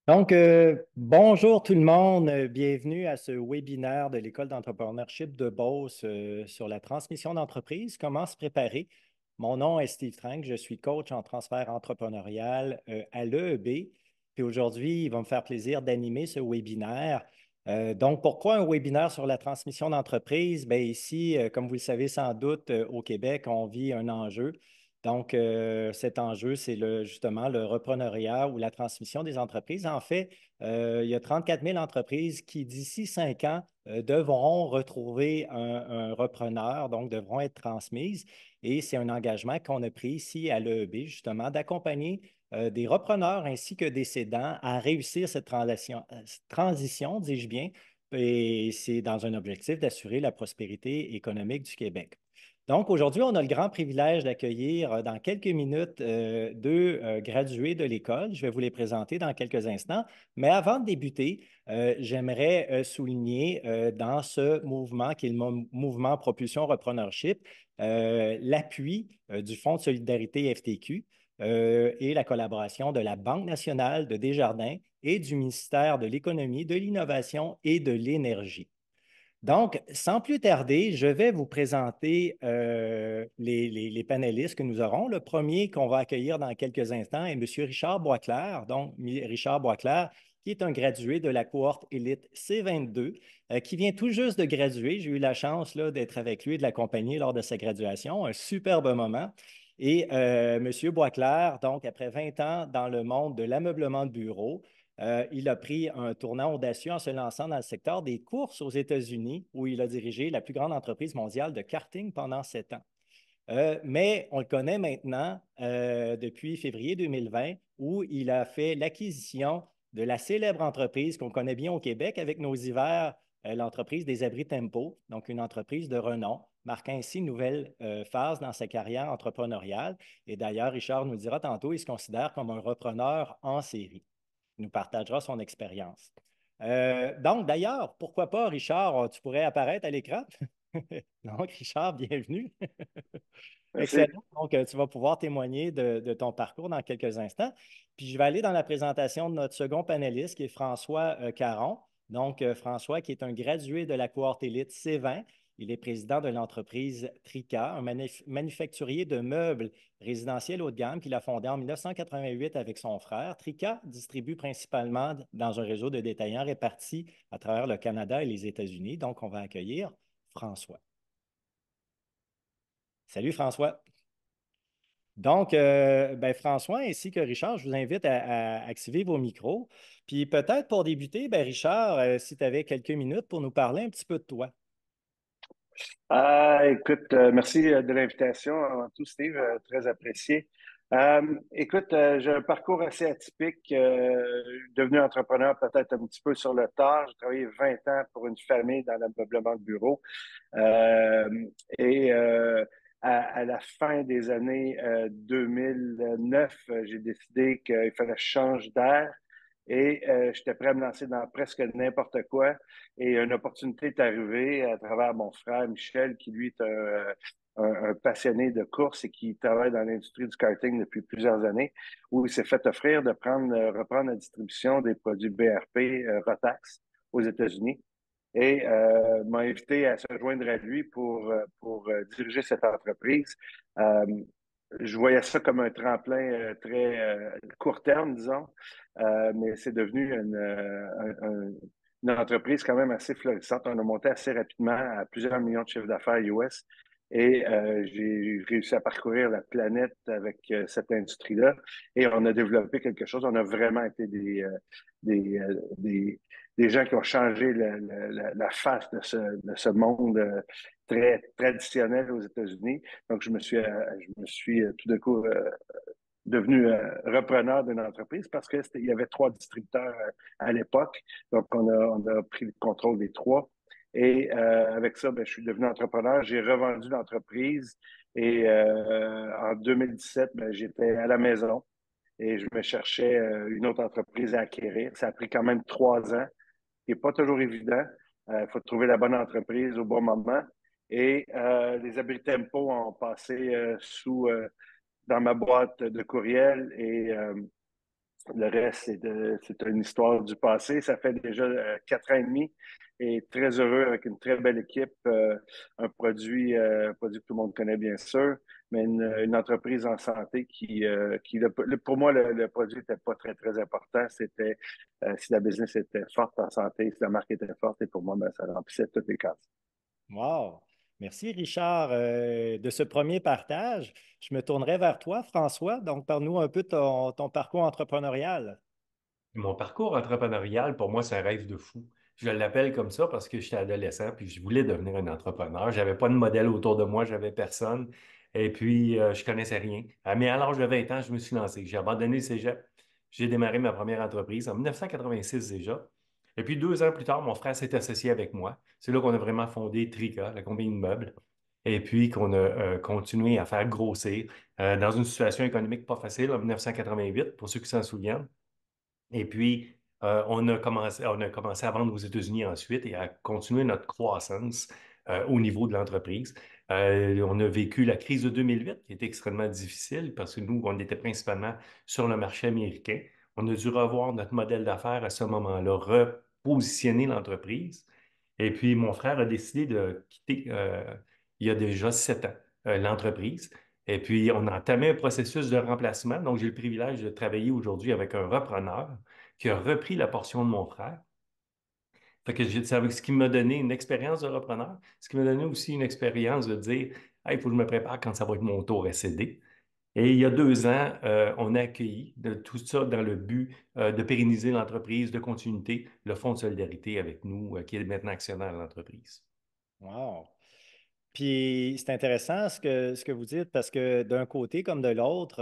Bonjour tout le monde, bienvenue à ce webinaire de l'École d'entrepreneurship de Beauce sur la transmission d'entreprise, comment se préparer. Mon nom est Steve Trank, je suis coach en transfert entrepreneurial à l'EEB. Puis aujourd'hui, il va me faire plaisir d'animer ce webinaire. Pourquoi un webinaire sur la transmission d'entreprise? Bien, ici, comme vous le savez sans doute, au Québec, on vit un enjeu. Cet enjeu, c'est justement le repreneuriat ou la transmission des entreprises. En fait, il y a 34 000 entreprises qui, d'ici 5 ans, devront retrouver un repreneur, donc devront être transmises. Et c'est un engagement qu'on a pris ici à l'EEB, justement, d'accompagner des repreneurs ainsi que des cédants à réussir cette transition, dis-je bien, et c'est dans un objectif d'assurer la prospérité économique du Québec. Donc, aujourd'hui, on a le grand privilège d'accueillir dans quelques minutes deux gradués de l'école. Je vais vous les présenter dans quelques instants. Mais avant de débuter, j'aimerais souligner dans ce mouvement qui est le mouvement Propulsion Repreneurship, l'appui du Fonds de solidarité FTQ et la collaboration de la Banque nationale de Desjardins et du ministère de l'Économie, de l'Innovation et de l'Énergie. Donc, sans plus tarder, je vais vous présenter les panélistes que nous aurons. Le premier qu'on va accueillir dans quelques instants est M. Richard Boisclair. Donc, Richard Boisclair, qui est un gradué de la cohorte élite C22, qui vient tout juste de graduer. J'ai eu la chance d'être avec lui et de l'accompagner lors de sa graduation. Un superbe moment. Et M. Boisclair, donc, après 20 ans dans le monde de l'ameublement de bureau, il a pris un tournant audacieux en se lançant dans le secteur des courses aux États-Unis, où il a dirigé la plus grande entreprise mondiale de karting pendant 7 ans. Mais on le connaît maintenant depuis février 2020, où il a fait l'acquisition de la célèbre entreprise qu'on connaît bien au Québec avec nos hivers, l'entreprise des Abris Tempo, donc une entreprise de renom, marquant ainsi une nouvelle phase dans sa carrière entrepreneuriale. Et d'ailleurs, Richard nous dira tantôt, il se considère comme un repreneur en série. Il nous partagera son expérience. D'ailleurs, pourquoi pas, Richard, tu pourrais apparaître à l'écran? Donc, Richard, bienvenue. Merci. Excellent. Tu vas pouvoir témoigner de ton parcours dans quelques instants. Puis, je vais aller dans la présentation de notre second panéliste, qui est François Caron. François, qui est un gradué de la cohorte élite C20. Il est président de l'entreprise Trica, un manufacturier de meubles résidentiels haut de gamme qu'il a fondé en 1988 avec son frère. Trica distribue principalement dans un réseau de détaillants répartis à travers le Canada et les États-Unis. Donc, on va accueillir François. Salut François. François ainsi que Richard, je vous invite à activer vos micros. Puis peut-être pour débuter, Richard, si tu avais quelques minutes pour nous parler un petit peu de toi. Écoute, merci de l'invitation avant tout, Steve, très apprécié. Écoute, j'ai un parcours assez atypique, devenu entrepreneur peut-être un petit peu sur le tard. J'ai travaillé 20 ans pour une famille dans l'ameublement de bureau. Euh, et à la fin des années 2009, j'ai décidé qu'il fallait que je change d'air et j'étais prêt à me lancer dans presque n'importe quoi. Et une opportunité est arrivée à travers mon frère Michel, qui lui est un passionné de course et qui travaille dans l'industrie du karting depuis plusieurs années, où il s'est fait offrir de reprendre la distribution des produits BRP Rotax aux États-Unis et m'a invité à se joindre à lui pour diriger cette entreprise. Euh, je voyais ça comme un tremplin très court terme, disons, mais c'est devenu une entreprise quand même assez florissante. On a monté assez rapidement à plusieurs millions de chiffres d'affaires US et j'ai réussi à parcourir la planète avec cette industrie-là et on a développé quelque chose. On a vraiment été des, euh, des, des gens qui ont changé la face de ce monde très traditionnel aux États-Unis. Donc, je me suis tout d'un coup devenu repreneur d'une entreprise parce que il y avait trois distributeurs à l'époque. Donc, on a pris le contrôle des trois. Et avec ça, ben, je suis devenu entrepreneur. J'ai revendu l'entreprise et en 2017, ben, j'étais à la maison et je me cherchais une autre entreprise à acquérir. Ça a pris quand même 3 ans, qui n'est pas toujours évident. Il faut trouver la bonne entreprise au bon moment. Et les abris Tempo ont passé dans ma boîte de courriel et Le reste, c'est une histoire du passé. Ça fait déjà 4 ans et demi et très heureux avec une très belle équipe, un produit que tout le monde connaît bien sûr, mais une entreprise en santé pour moi, le produit n'était pas très, très important. C'était si la business était forte en santé, si la marque était forte, et pour moi, ben, ça remplissait toutes les cases. Wow! Merci, Richard, de ce premier partage. Je me tournerai vers toi, François. Donc, parle-nous un peu de ton parcours entrepreneurial. Mon parcours entrepreneurial, pour moi, c'est un rêve de fou. Je l'appelle comme ça parce que j'étais adolescent puis je voulais devenir un entrepreneur. J'avais pas de modèle autour de moi, j'avais personne. Et puis, je connaissais rien. Mais à l'âge de 20 ans, je me suis lancé. J'ai abandonné le cégep. J'ai démarré ma première entreprise en 1986 déjà. Et puis, 2 ans plus tard, mon frère s'est associé avec moi. C'est là qu'on a vraiment fondé Trica, la compagnie de meubles. Et puis, qu'on a continué à faire grossir dans une situation économique pas facile en 1988, pour ceux qui s'en souviennent. Et puis, on a commencé à vendre aux États-Unis ensuite et à continuer notre croissance au niveau de l'entreprise. On a vécu la crise de 2008 qui était extrêmement difficile parce que nous, on était principalement sur le marché américain. On a dû revoir notre modèle d'affaires à ce moment-là, repositionner l'entreprise. Et puis, mon frère a décidé de quitter, il y a déjà 7 ans, l'entreprise. Et puis, on a entamé un processus de remplacement. Donc, j'ai le privilège de travailler aujourd'hui avec un repreneur qui a repris la portion de mon frère. Fait que c'est avec ce qui m'a donné une expérience de repreneur, ce qui m'a donné aussi une expérience de dire, hey, il faut que je me prépare quand ça va être mon tour à céder. Et il y a 2 ans, on a accueilli de tout ça dans le but de pérenniser l'entreprise, de continuité, le Fonds de solidarité avec nous, qui est maintenant actionnaire de l'entreprise. Wow! Puis c'est intéressant ce que vous dites parce que d'un côté comme de l'autre,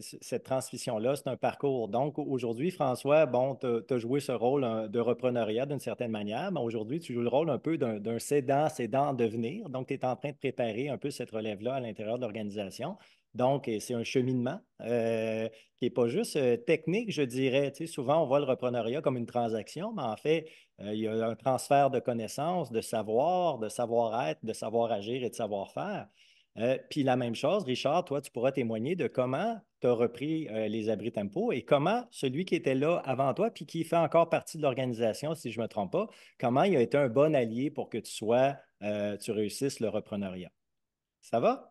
cette transmission-là, c'est un parcours. Donc aujourd'hui, François, bon, tu as joué ce rôle de repreneuriat d'une certaine manière, mais aujourd'hui, tu joues le rôle un peu d'un cédant en devenir. Donc, tu es en train de préparer un peu cette relève-là à l'intérieur de l'organisation. Donc, c'est un cheminement qui n'est pas juste technique, je dirais. Tu sais, souvent, on voit le repreneuriat comme une transaction, mais en fait, il y a un transfert de connaissances, de savoir-être, de savoir-agir et de savoir-faire. Puis la même chose, Richard, toi, tu pourras témoigner de comment tu as repris les abris tempo et comment celui qui était là avant toi, puis qui fait encore partie de l'organisation, si je ne me trompe pas, comment il a été un bon allié pour que tu réussisses le repreneuriat. Ça va?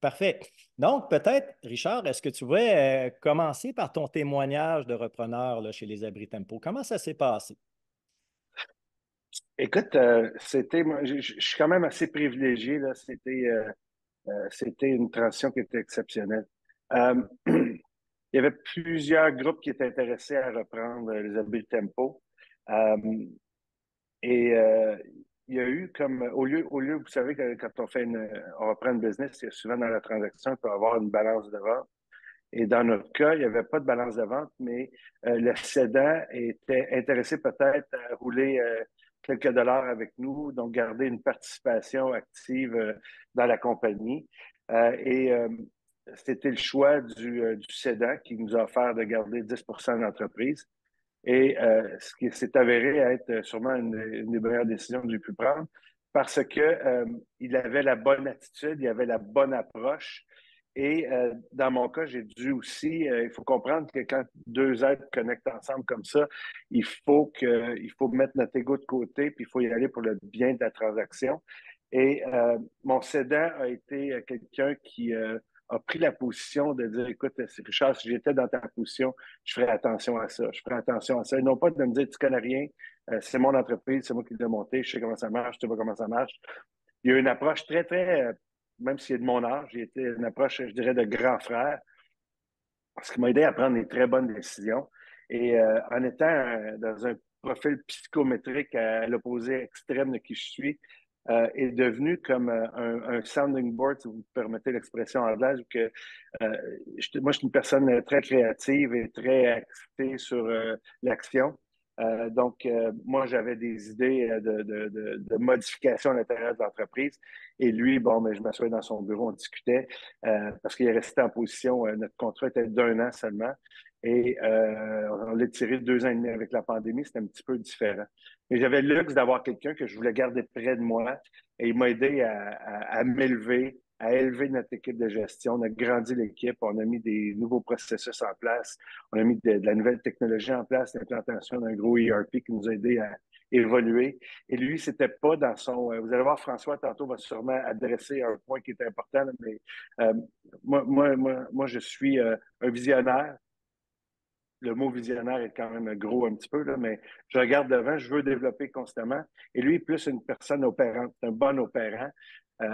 Parfait. Donc, peut-être, Richard, est-ce que tu voudrais commencer par ton témoignage de repreneur là, chez les abris tempo? Comment ça s'est passé? Écoute, moi, je suis quand même assez privilégié, là. C'était une transition qui était exceptionnelle. Euh, il y avait plusieurs groupes qui étaient intéressés à reprendre les abris de tempo. Euh, et il y a eu comme, au lieu, vous savez, que quand on reprend une business, il y a souvent dans la transaction, il peut y avoir une balance de vente. Et dans notre cas, il n'y avait pas de balance de vente, mais le cédant était intéressé peut-être à rouler quelques dollars avec nous, donc garder une participation active dans la compagnie. Et c'était le choix du cédant qui nous a offert de garder 10 de l'entreprise. Et ce qui s'est avéré être sûrement une des meilleures décisions que j'ai pu prendre parce que il avait la bonne attitude, il avait la bonne approche. Et dans mon cas, j'ai dû aussi, il faut comprendre que quand deux êtres connectent ensemble comme ça, il faut mettre notre ego de côté, puis il faut y aller pour le bien de la transaction. Et mon cédant a été quelqu'un qui a pris la position de dire, écoute, Richard, si j'étais dans ta position, je ferais attention à ça. Je ferais attention à ça. Et non pas de me dire, tu connais rien, c'est mon entreprise, c'est moi qui l'ai monté, je sais comment ça marche, tu vois comment ça marche. Il y a une approche très, très, même s'il est de mon âge, il était une approche, je dirais, de grand frère, ce qui m'a aidé à prendre des très bonnes décisions. Et en étant dans un profil psychométrique à l'opposé extrême de qui je suis, est devenu comme un sounding board, si vous me permettez l'expression anglaise, que moi, je suis une personne très créative et très axée sur l'action. Donc, moi, j'avais des idées de modification à l'intérieur de l'entreprise. Et lui, bon, mais je m'assoyais dans son bureau, on discutait parce qu'il est resté en position. Notre contrat était d'1 an seulement. Et on l'a tiré 2 ans et demi avec la pandémie. C'était un petit peu différent. Mais j'avais le luxe d'avoir quelqu'un que je voulais garder près de moi. Et il m'a aidé à m'élever, à élever notre équipe de gestion. On a grandi l'équipe, on a mis des nouveaux processus en place, on a mis de la nouvelle technologie en place, l'implantation d'un gros ERP qui nous a aidé à évoluer. Et lui, c'était pas dans son... vous allez voir, François, tantôt, va sûrement adresser un point qui est important, là, mais euh, moi, je suis un visionnaire. Le mot visionnaire est quand même gros un petit peu, là, mais je regarde devant, je veux développer constamment. Et lui, plus une personne opérante, un bon opérant.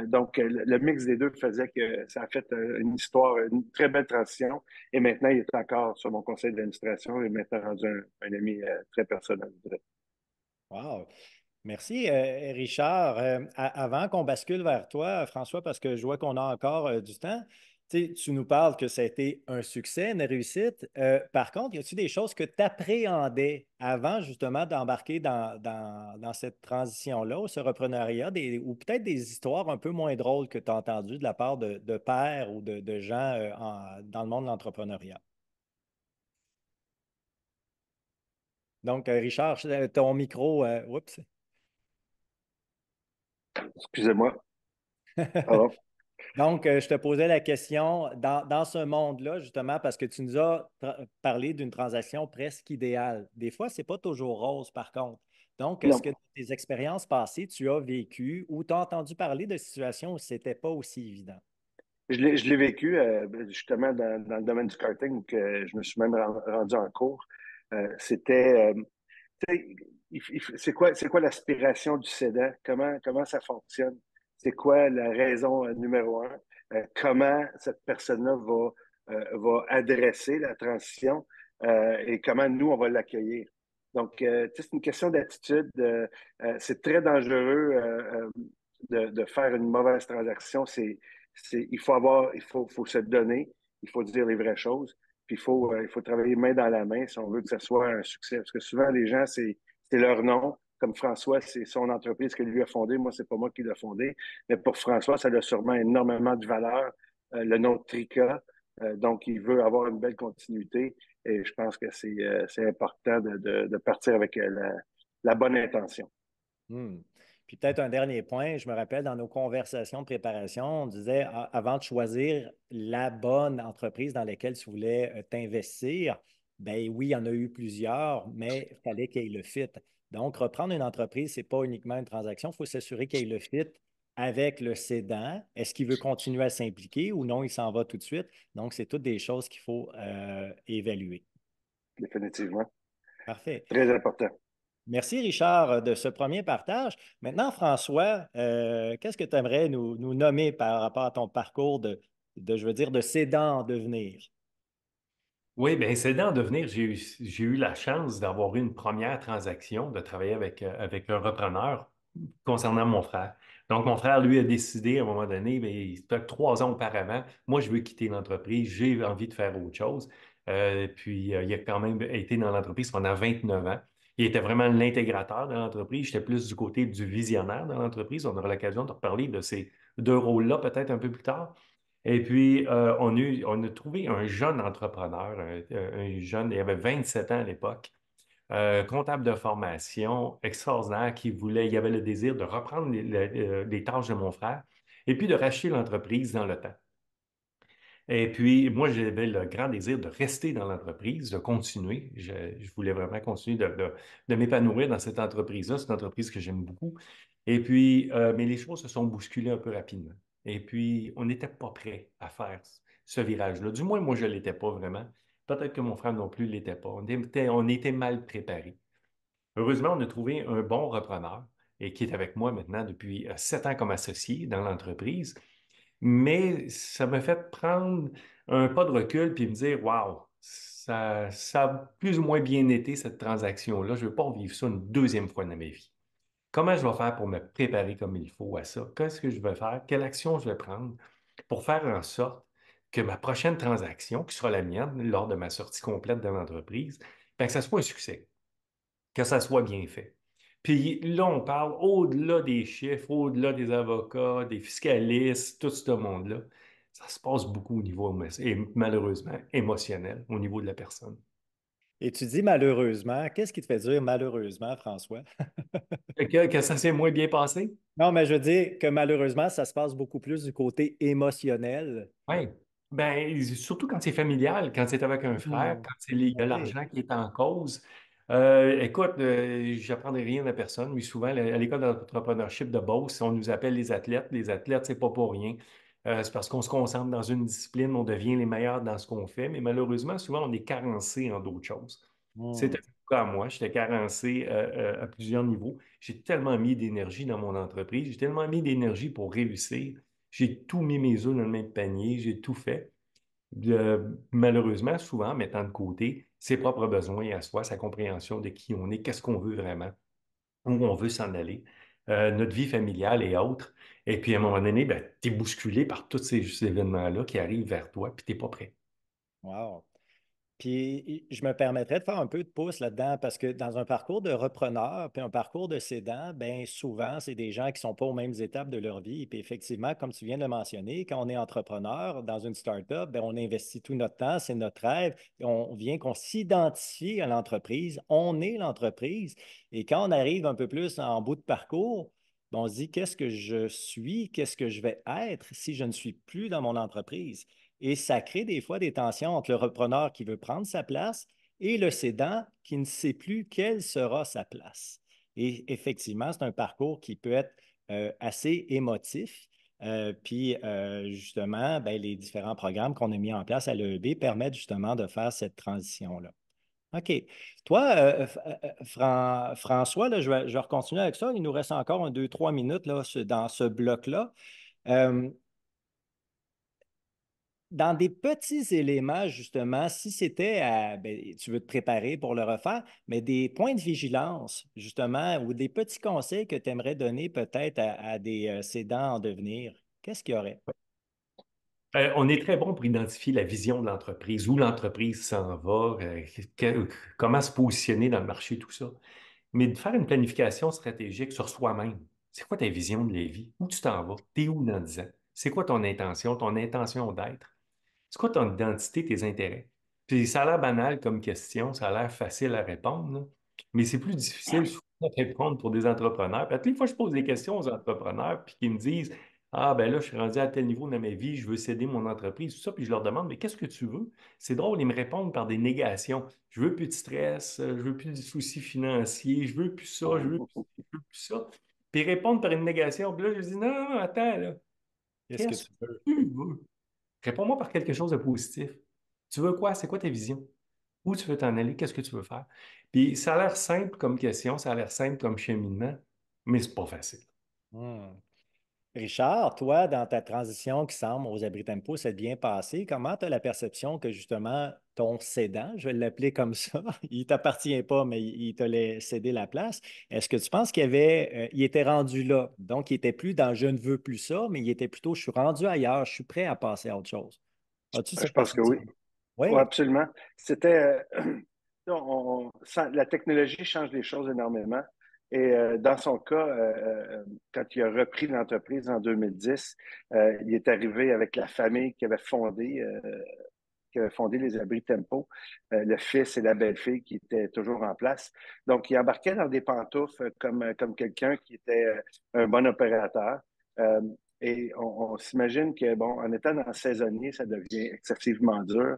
Donc, le mix des deux faisait que ça a fait une histoire, une très belle transition. Et maintenant, il est encore sur mon conseil d'administration et maintenant rendu un ami très personnel, je dirais. Wow. Merci, Richard. Avant qu'on bascule vers toi, François, parce que je vois qu'on a encore du temps, tu nous parles que ça a été un succès, une réussite. Par contre, y a-t-il des choses que tu appréhendais avant justement d'embarquer dans cette transition-là, ou ce reprenariat, ou peut-être des histoires un peu moins drôles que tu as entendues de la part de pairs ou de gens dans le monde de l'entrepreneuriat? Donc, Richard, ton micro, oups. Excusez-moi. Ah, Donc, je te posais la question, dans ce monde-là, justement, parce que tu nous as parlé d'une transaction presque idéale. Des fois, ce n'est pas toujours rose, par contre. Donc, est-ce que non, dans tes expériences passées, tu as vécu ou tu as entendu parler de situations où ce n'était pas aussi évident? je l'ai vécu justement dans le domaine du karting où que je me suis même rendu en cours. C'était tu sais, c'est quoi l'aspiration du cédant? Comment ça fonctionne? C'est quoi la raison numéro un? Comment cette personne-là va adresser la transition et comment nous, on va l'accueillir? Donc, tu sais, c'est une question d'attitude. C'est très dangereux de faire une mauvaise transaction. Il faut se donner, il faut dire les vraies choses, puis il faut travailler main dans la main si on veut que ce soit un succès. Parce que souvent, les gens, c'est leur nom. Comme François, c'est son entreprise que lui a fondée. Moi, c'est pas moi qui l'ai fondée. Mais pour François, ça a sûrement énormément de valeur. Le nom de Trica. Donc, il veut avoir une belle continuité. Et je pense que c'est important de partir avec la bonne intention. Hmm. Puis peut-être un dernier point, je me rappelle dans nos conversations de préparation, on disait avant de choisir la bonne entreprise dans laquelle tu voulais t'investir, ben oui, il y en a eu plusieurs, mais il fallait qu'il y ait le fit. Donc, reprendre une entreprise, ce n'est pas uniquement une transaction, il faut s'assurer qu'il y ait le fit avec le cédant. Est-ce qu'il veut continuer à s'impliquer ou non, il s'en va tout de suite? Donc, c'est toutes des choses qu'il faut évaluer. Définitivement. Parfait. Très important. Merci, Richard, de ce premier partage. Maintenant, François, qu'est-ce que tu aimerais nous nommer par rapport à ton parcours je veux dire, de cédant en devenir? Oui, bien, c'est dans devenir, j'ai eu la chance d'avoir eu une première transaction, de travailler avec un repreneur concernant mon frère. Donc, mon frère, lui, a décidé à un moment donné, bien, peut-être 3 ans auparavant, moi, je veux quitter l'entreprise, j'ai envie de faire autre chose. Puis, il a quand même été dans l'entreprise pendant 29 ans. Il était vraiment l'intégrateur de l'entreprise. J'étais plus du côté du visionnaire de l'entreprise. On aura l'occasion de reparler de ces deux rôles-là peut-être un peu plus tard. Et puis, on a trouvé un jeune entrepreneur, un jeune, il avait 27 ans à l'époque, comptable de formation, extraordinaire, il avait le désir de reprendre les tâches de mon frère et puis de racheter l'entreprise dans le temps. Et puis, moi, j'avais le grand désir de rester dans l'entreprise, de continuer. Je voulais vraiment continuer de m'épanouir dans cette entreprise-là. C'est une entreprise que j'aime beaucoup. Et puis, mais les choses se sont bousculées un peu rapidement. Et puis, on n'était pas prêt à faire ce virage-là. Du moins, moi, je ne l'étais pas vraiment. Peut-être que mon frère non plus ne l'était pas. On était mal préparés. Heureusement, on a trouvé un bon repreneur et qui est avec moi maintenant depuis 7 ans comme associé dans l'entreprise. Mais ça m'a fait prendre un pas de recul puis me dire, waouh, ça a plus ou moins bien été cette transaction-là. Je ne veux pas vivre ça une deuxième fois dans ma vie. Comment je vais faire pour me préparer comme il faut à ça? Qu'est-ce que je vais faire? Quelle action je vais prendre pour faire en sorte que ma prochaine transaction, qui sera la mienne lors de ma sortie complète de l'entreprise, bien, que ça soit un succès, que ça soit bien fait. Puis là, on parle au-delà des chiffres, au-delà des avocats, des fiscalistes, tout ce monde-là. Ça se passe beaucoup au niveau, et malheureusement, émotionnel, au niveau de la personne. Et tu dis malheureusement. Qu'est-ce qui te fait dire malheureusement, François? Que ça s'est moins bien passé? Non, mais je veux dire que malheureusement, ça se passe beaucoup plus du côté émotionnel. Oui. Ben, surtout quand c'est familial, quand c'est avec un frère, Hmm. quand il y a OK. l'argent qui est en cause. Écoute, j'apprendrai rien à personne, mais souvent, à l'école d'entrepreneurship de Beauce, on nous appelle les athlètes. Les athlètes, c'est pas pour rien. C'est parce qu'on se concentre dans une discipline, on devient les meilleurs dans ce qu'on fait, mais malheureusement, souvent, on est carencé en d'autres choses. C'était Hmm. le cas à moi, j'étais carencé à plusieurs niveaux. J'ai tellement mis d'énergie dans mon entreprise, j'ai tellement mis d'énergie pour réussir. J'ai tout mis mes œufs dans le même panier, j'ai tout fait. Malheureusement, souvent, mettant de côté ses propres besoins à soi, sa compréhension de qui on est, qu'est-ce qu'on veut vraiment, où on veut s'en aller, notre vie familiale et autres. Et puis, à un moment donné, ben, tu es bousculé par tous ces événements-là qui arrivent vers toi, puis tu n'es pas prêt. Wow. Puis je me permettrais de faire un peu de pouce là-dedans parce que dans un parcours de repreneur puis un parcours de cédant, bien souvent, c'est des gens qui ne sont pas aux mêmes étapes de leur vie. Puis effectivement, comme tu viens de le mentionner, quand on est entrepreneur dans une start-up, bien, on investit tout notre temps, c'est notre rêve. Et on vient qu'on s'identifie à l'entreprise, on est l'entreprise. Et quand on arrive un peu plus en bout de parcours, bien, on se dit qu'est-ce que je suis, qu'est-ce que je vais être si je ne suis plus dans mon entreprise. Et ça crée des fois des tensions entre le repreneur qui veut prendre sa place et le cédant qui ne sait plus quelle sera sa place. Et effectivement, c'est un parcours qui peut être assez émotif. Puis justement, ben, les différents programmes qu'on a mis en place à l'EEB permettent justement de faire cette transition-là. OK. Toi, François, là, je vais continuer avec ça. Il nous reste encore un, deux, trois minutes là, dans ce bloc-là. Euh, Dans des petits éléments, justement, si c'était ben, tu veux te préparer pour le refaire, mais des points de vigilance, justement, ou des petits conseils que tu aimerais donner peut-être à des cédants en devenir, qu'est-ce qu'il y aurait? On est très bon pour identifier la vision de l'entreprise, où l'entreprise s'en va, comment se positionner dans le marché, tout ça. Mais de faire une planification stratégique sur soi-même. C'est quoi ta vision de la vie? Où tu t'en vas? T'es où dans 10 ans? C'est quoi ton intention d'être? C'est quoi ton identité, tes intérêts? Puis ça a l'air banal comme question, ça a l'air facile à répondre, là, mais c'est plus difficile souvent à répondre pour des entrepreneurs. Puis à toutes les fois, je pose des questions aux entrepreneurs, puis qu'ils me disent, ah, ben là, je suis rendu à tel niveau dans ma vie, je veux céder mon entreprise, tout ça, puis je leur demande, mais qu'est-ce que tu veux? C'est drôle, ils me répondent par des négations. Je veux plus de stress, je veux plus de soucis financiers, je veux plus ça, je veux plus ça. Puis ils répondent par une négation, puis là, je dis, non, non, attends, là, Qu'est-ce que qu'est-ce tu que veux? tu veux? Réponds-moi par quelque chose de positif. Tu veux quoi? C'est quoi ta vision? Où tu veux t'en aller? Qu'est-ce que tu veux faire? Puis ça a l'air simple comme question, ça a l'air simple comme cheminement, mais c'est pas facile. Hmm. Richard, toi, dans ta transition qui semble aux abris tempo s'être bien passée, comment tu as la perception que justement ton cédant, je vais l'appeler comme ça, il ne t'appartient pas, mais il te l'a cédé la place. Est-ce que tu penses il était rendu là? Donc, il n'était plus dans je ne veux plus ça, mais il était plutôt je suis rendu ailleurs, je suis prêt à passer à autre chose. As-tu Je cette pense que oui. perception? Oui, Oui. absolument. C'était, la technologie change les choses énormément. Et dans son cas, quand il a repris l'entreprise en 2010, il est arrivé avec la famille qui avait fondé les Abris Tempo, le fils et la belle-fille qui étaient toujours en place. Donc, il embarquait dans des pantoufles comme quelqu'un qui était un bon opérateur. Euh, et on s'imagine que, bon, en étant dans le saisonnier, ça devient excessivement dur.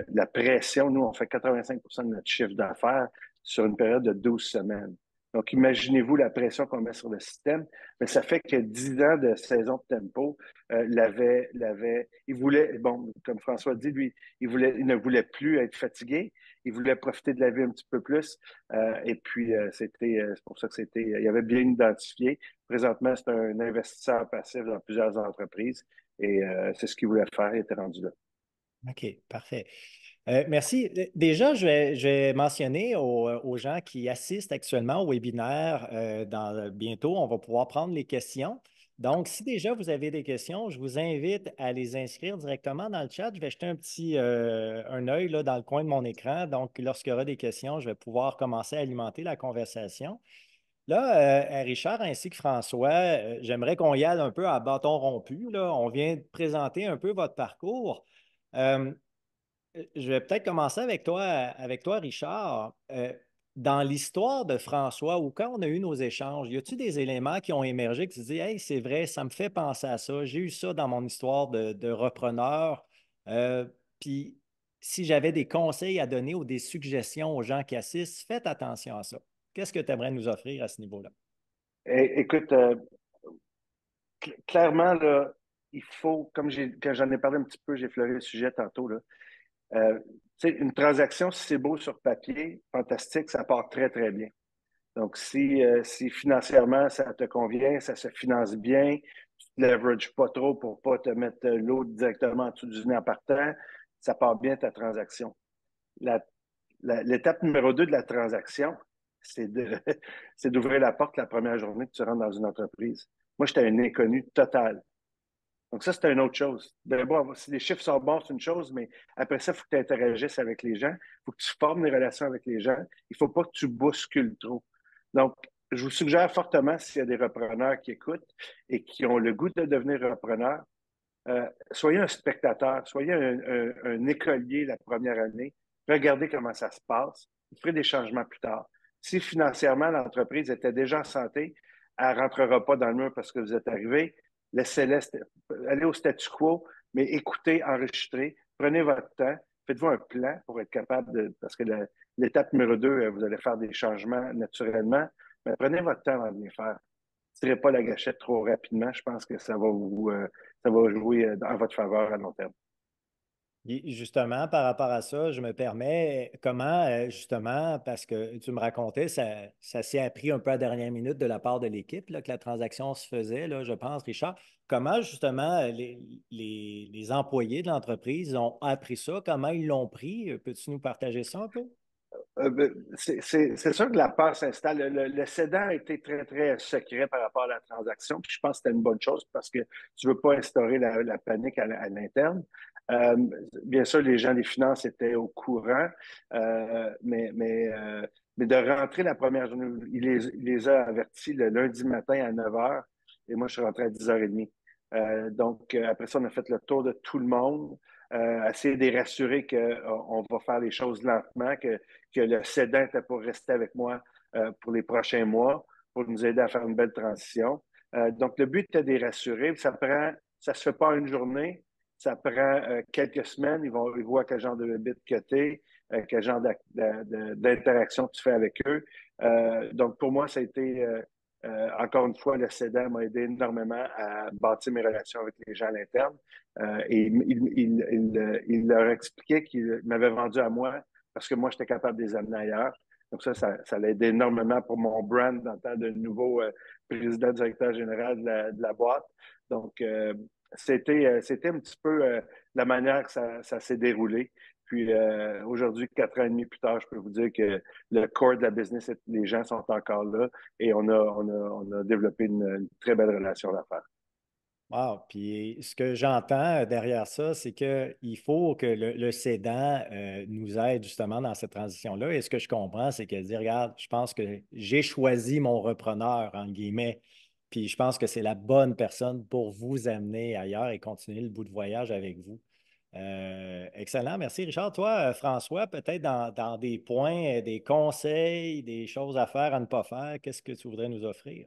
La pression, nous, on fait 85 de notre chiffre d'affaires sur une période de 12 semaines. Donc, imaginez-vous la pression qu'on met sur le système, mais ça fait que 10 ans de saison de tempo il voulait, bon, comme François dit, lui, il ne voulait plus être fatigué, il voulait profiter de la vie un petit peu plus, et puis c'est pour ça que il avait bien identifié. Présentement, c'est un investisseur passif dans plusieurs entreprises, et c'est ce qu'il voulait faire, il était rendu là. OK, parfait. Merci. Déjà, je vais mentionner aux gens qui assistent actuellement au webinaire, bientôt, on va pouvoir prendre les questions. Donc, si déjà vous avez des questions, je vous invite à les inscrire directement dans le chat. Je vais jeter un œil là, dans le coin de mon écran. Donc, lorsqu'il y aura des questions, je vais pouvoir commencer à alimenter la conversation. Là, Richard ainsi que François, j'aimerais qu'on y aille un peu à bâton rompu, là. On vient de présenter un peu votre parcours. Euh, Je vais peut-être commencer avec toi, Richard. Dans l'histoire de François, ou quand on a eu nos échanges, y a-t-il des éléments qui ont émergé que tu dis, hey, c'est vrai, ça me fait penser à ça. J'ai eu ça dans mon histoire de repreneur. Euh, Puis, si j'avais des conseils à donner ou des suggestions aux gens qui assistent, faites attention à ça. Qu'est-ce que tu aimerais nous offrir à ce niveau-là? Écoute, clairement, là, il faut, quand j'en ai parlé un petit peu, j'ai effleuré le sujet tantôt, là, tu sais, une transaction, si c'est beau sur papier, fantastique, ça part très, très bien. Donc, si financièrement, ça te convient, ça se finance bien, tu ne te leverages pas trop pour ne pas te mettre l'eau directement en dessous du nez en partant, ça part bien ta transaction. La- L'étape numéro 2 de la transaction, c'est de, c'est d'ouvrir la porte la première journée que tu rentres dans une entreprise. Moi, j'étais un inconnu total. Donc, ça, c'est une autre chose. D'abord, si les chiffres sont bons, c'est une chose, mais après ça, il faut que tu interagisses avec les gens. Il faut que tu formes des relations avec les gens. Il ne faut pas que tu bouscules trop. Donc, je vous suggère fortement, s'il y a des repreneurs qui écoutent et qui ont le goût de devenir repreneurs, soyez un spectateur, soyez un écolier la première année. Regardez comment ça se passe. Vous ferez des changements plus tard. Si financièrement, l'entreprise était déjà en santé, elle ne rentrera pas dans le mur parce que vous êtes arrivé. Laissez-la aller au statu quo, mais écoutez, enregistrez, prenez votre temps, faites-vous un plan pour être capable de. Parce que l'étape numéro 2, vous allez faire des changements naturellement, mais prenez votre temps avant de les faire. Ne tirez pas la gâchette trop rapidement. Je pense que ça va jouer en votre faveur à long terme. Et justement, par rapport à ça, je me permets, comment, justement, parce que tu me racontais, ça s'est appris un peu à la dernière minute de la part de l'équipe, là, que la transaction se faisait, là, je pense, Richard. Comment, justement, les employés de l'entreprise ont appris ça? Comment ils l'ont pris? Peux-tu nous partager ça un peu? C'est sûr que la peur s'installe. Le cédant a été très, très secret par rapport à la transaction. Puis je pense que c'était une bonne chose parce que tu ne veux pas instaurer la panique à l'interne. Euh, Bien sûr, les gens des finances étaient au courant, mais de rentrer la première journée, il les a avertis le lundi matin à 9 heures et moi, je suis rentré à 10h30. Donc, après ça, on a fait le tour de tout le monde, essayer de les rassurer qu'on va faire les choses lentement, que le cédant était pour rester avec moi pour les prochains mois, pour nous aider à faire une belle transition. Donc, le but était de les rassurer. Ça se fait pas en une journée, ça prend quelques semaines. Ils voient quel genre de bit que tu es, quel genre d'interaction tu fais avec eux. Donc, pour moi, ça a été, encore une fois, le cédant m'a aidé énormément à bâtir mes relations avec les gens à l'interne. Et il leur expliquait qu'il m'avait vendu à moi parce que moi, j'étais capable de les amener ailleurs. Donc ça l'a aidé énormément pour mon brand en tant de nouveau président, directeur général de la boîte. Donc, c'était un petit peu la manière que ça s'est déroulé. Puis aujourd'hui, 4 ans et demi plus tard, je peux vous dire que le core de la business, les gens sont encore là et on a développé une très belle relation d'affaires. Wow. Puis ce que j'entends derrière ça, c'est qu'il faut que le cédant nous aide justement dans cette transition-là. Et ce que je comprends, c'est qu'elle dit, regarde, je pense que j'ai choisi mon repreneur, en guillemets, puis je pense que c'est la bonne personne pour vous amener ailleurs et continuer le bout de voyage avec vous. Excellent, merci Richard. Toi, François, peut-être dans des points, des conseils, des choses à faire, à ne pas faire, qu'est-ce que tu voudrais nous offrir?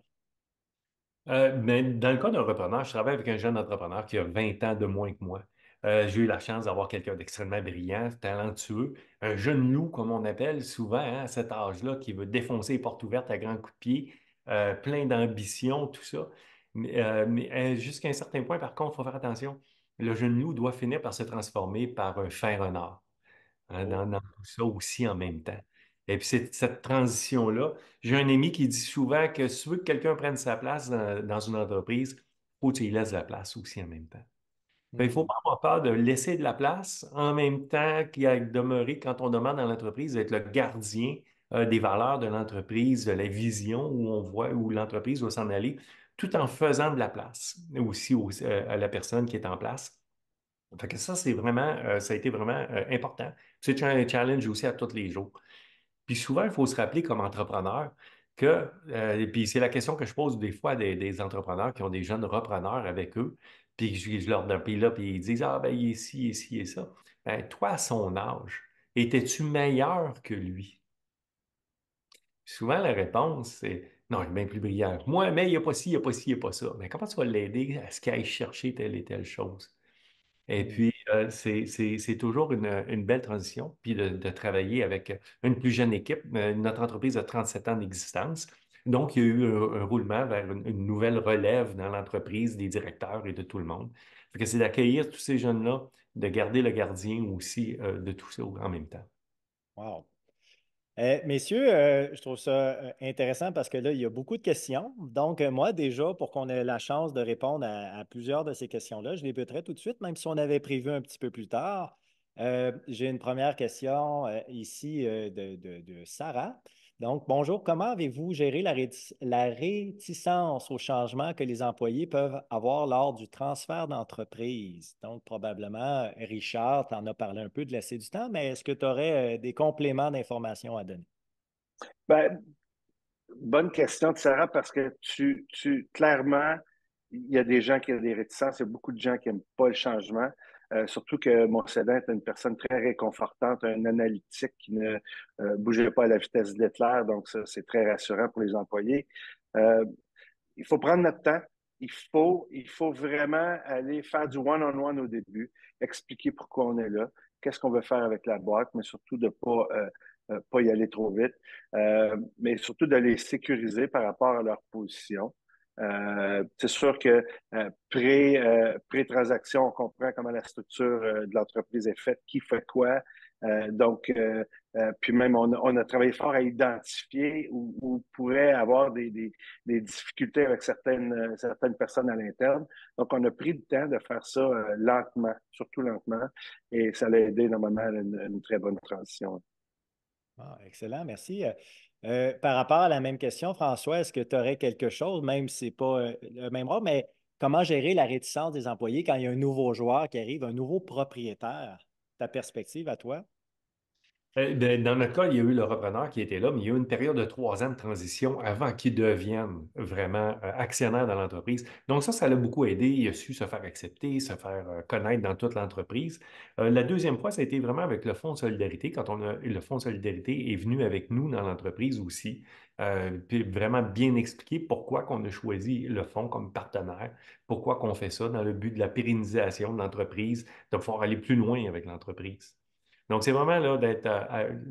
Mais dans le cas d'un repreneur, je travaille avec un jeune entrepreneur qui a 20 ans de moins que moi. J'ai eu la chance d'avoir quelqu'un d'extrêmement brillant, talentueux, un jeune loup, comme on appelle souvent, hein, à cet âge-là, qui veut défoncer les portes ouvertes à grands coups de pied, plein d'ambition, tout ça. Mais jusqu'à un certain point, par contre, il faut faire attention. Le jeune loup doit finir par se transformer par un fin renard, hein, Oh. dans tout ça aussi en même temps. Et puis cette transition-là, j'ai un ami qui dit souvent que si tu veux que quelqu'un prenne sa place dans une entreprise, il faut que tu lui laisses de la place aussi en même temps. Il ne faut Hmm. pas avoir peur de laisser de la place en même temps qu'il y a demeurer, quand on demande dans l'entreprise, d'être le gardien des valeurs de l'entreprise, de la vision où on voit où l'entreprise doit s'en aller, tout en faisant de la place aussi à la personne qui est en place. Fait que ça, ça a été vraiment important. C'est un challenge aussi à tous les jours. Puis souvent, il faut se rappeler comme entrepreneur et puis c'est la question que je pose des fois à des entrepreneurs qui ont des jeunes repreneurs avec eux, puis je leur donne, puis là, puis ils disent, ah, ben, il est ci, il est ci, il est ça. Ben, toi, à son âge, étais-tu meilleur que lui? Souvent, la réponse, c'est non, il est bien plus brillant que moi, mais il n'y a pas ci, il n'y a pas ci, il n'y a pas ça. Mais comment tu vas l'aider à ce qu'il aille chercher telle et telle chose? Et Hmm. puis, c'est toujours une belle transition, puis de travailler avec une plus jeune équipe. Notre entreprise a 37 ans d'existence. Donc, il y a eu un roulement vers une nouvelle relève dans l'entreprise des directeurs et de tout le monde. Fait que c'est d'accueillir tous ces jeunes-là, de garder le gardien aussi de tout ça en même temps. Wow. Messieurs, je trouve ça intéressant parce que là, il y a beaucoup de questions. Donc, moi, déjà, pour qu'on ait la chance de répondre à plusieurs de ces questions-là, je débuterai tout de suite, même si on avait prévu un petit peu plus tard. J'ai une première question ici de Sarah. Donc, bonjour, comment avez-vous géré la réticence au changement que les employés peuvent avoir lors du transfert d'entreprise? Donc, probablement, Richard, tu en as parlé un peu de laisser du temps, mais est-ce que tu aurais des compléments d'informations à donner? Ben, bonne question de Sarah, parce que clairement, il y a des gens qui ont des réticences, il y a beaucoup de gens qui n'aiment pas le changement. Surtout que mon cédant est une personne très réconfortante, un analytique qui ne bougeait pas à la vitesse d'Hitler, donc ça, c'est très rassurant pour les employés. Euh, il faut prendre notre temps. Il faut vraiment aller faire du one-on-one au début, expliquer pourquoi on est là, qu'est-ce qu'on veut faire avec la boîte, mais surtout de pas y aller trop vite, mais surtout de les sécuriser par rapport à leur position. C'est sûr que pré-transaction, on comprend comment la structure de l'entreprise est faite, qui fait quoi. Puis même, on a travaillé fort à identifier où pourrait avoir des difficultés avec certaines personnes à l'interne. Donc, on a pris le temps de faire ça lentement, surtout lentement, et ça l'a aidé normalement à une très bonne transition. Ah, excellent, merci. Par rapport à la même question, François, est-ce que tu aurais quelque chose, même si ce n'est pas le même rôle, mais comment gérer la réticence des employés quand il y a un nouveau joueur qui arrive, un nouveau propriétaire? Ta perspective à toi? Ben, dans notre cas, il y a eu le repreneur qui était là, mais il y a eu une période de 3 ans de transition avant qu'il devienne vraiment actionnaire dans l'entreprise. Donc ça l'a beaucoup aidé. Il a su se faire accepter, se faire connaître dans toute l'entreprise. La deuxième fois, ça a été vraiment avec le Fonds de solidarité, quand le Fonds de solidarité est venu avec nous dans l'entreprise aussi, puis vraiment bien expliquer pourquoi qu'on a choisi le fonds comme partenaire, pourquoi qu'on fait ça dans le but de la pérennisation de l'entreprise, de pouvoir aller plus loin avec l'entreprise. Donc, c'est vraiment là d'être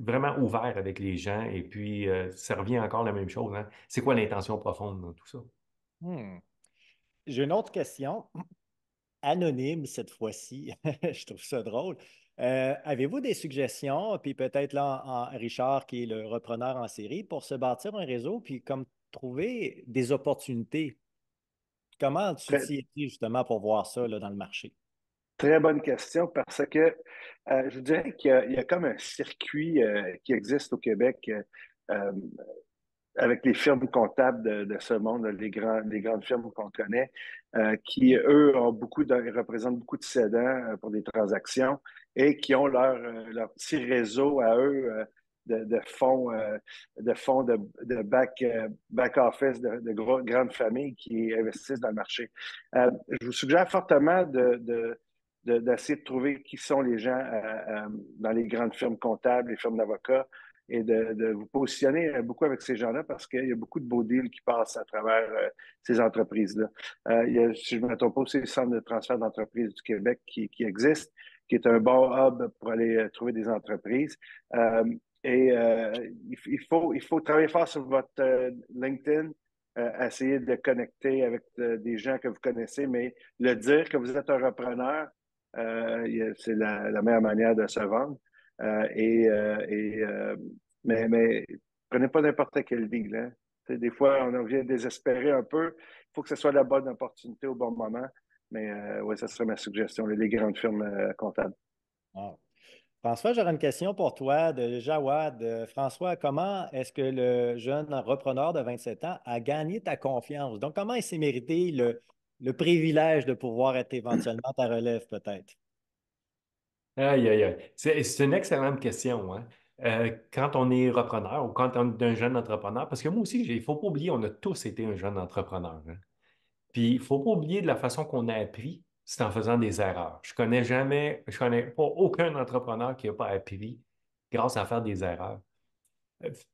vraiment ouvert avec les gens et puis ça revient encore à la même chose, hein. C'est quoi l'intention profonde dans tout ça? Hmm. J'ai une autre question, anonyme cette fois-ci. Je trouve ça drôle. Avez-vous des suggestions, puis peut-être là, Richard, qui est le repreneur en série, pour se bâtir un réseau, puis comme trouver des opportunités? Comment tu Très, t'y es pris justement pour voir ça là, dans le marché? très bonne question, parce que je vous dirais qu'il y a comme un circuit qui existe au Québec. Euh, avec les firmes comptables de ce monde, les grandes firmes qu'on connaît, qui, eux, représentent beaucoup de cédants pour des transactions et qui ont leur petit réseau à eux de fonds, back office, grandes familles qui investissent dans le marché. Je vous suggère fortement d'essayer de trouver qui sont les gens dans les grandes firmes comptables, les firmes d'avocats, et de vous positionner beaucoup avec ces gens-là, parce qu'il y a beaucoup de beaux deals qui passent à travers ces entreprises-là. Il y a, si je ne me trompe pas, aussi le Centre de transfert d'entreprises du Québec qui existe, qui est un bon hub pour aller trouver des entreprises. Euh, il faut travailler fort sur votre LinkedIn, essayer de connecter avec des gens que vous connaissez, mais le dire que vous êtes un repreneur, c'est la meilleure manière de se vendre. Euh, et, euh, et, euh, mais prenez pas n'importe quel deal, hein. Tu sais, des fois, on en vient désespérer un peu. Il faut que ce soit la bonne opportunité au bon moment. Mais oui, ça serait ma suggestion, les grandes firmes comptables. Wow. François, j'aurais une question pour toi de Jawad. François, comment est-ce que le jeune repreneur de 27 ans a gagné ta confiance? Donc, comment il s'est mérité le privilège de pouvoir être éventuellement ta relève, peut-être? Aïe, aïe, aïe. C'est une excellente question, hein. Quand on est repreneur ou quand on est un jeune entrepreneur, parce que moi aussi, il ne faut pas oublier, on a tous été un jeune entrepreneur, hein. Puis, il ne faut pas oublier de la façon qu'on a appris. c'est en faisant des erreurs. Je connais pas aucun entrepreneur qui n'a pas appris grâce à faire des erreurs.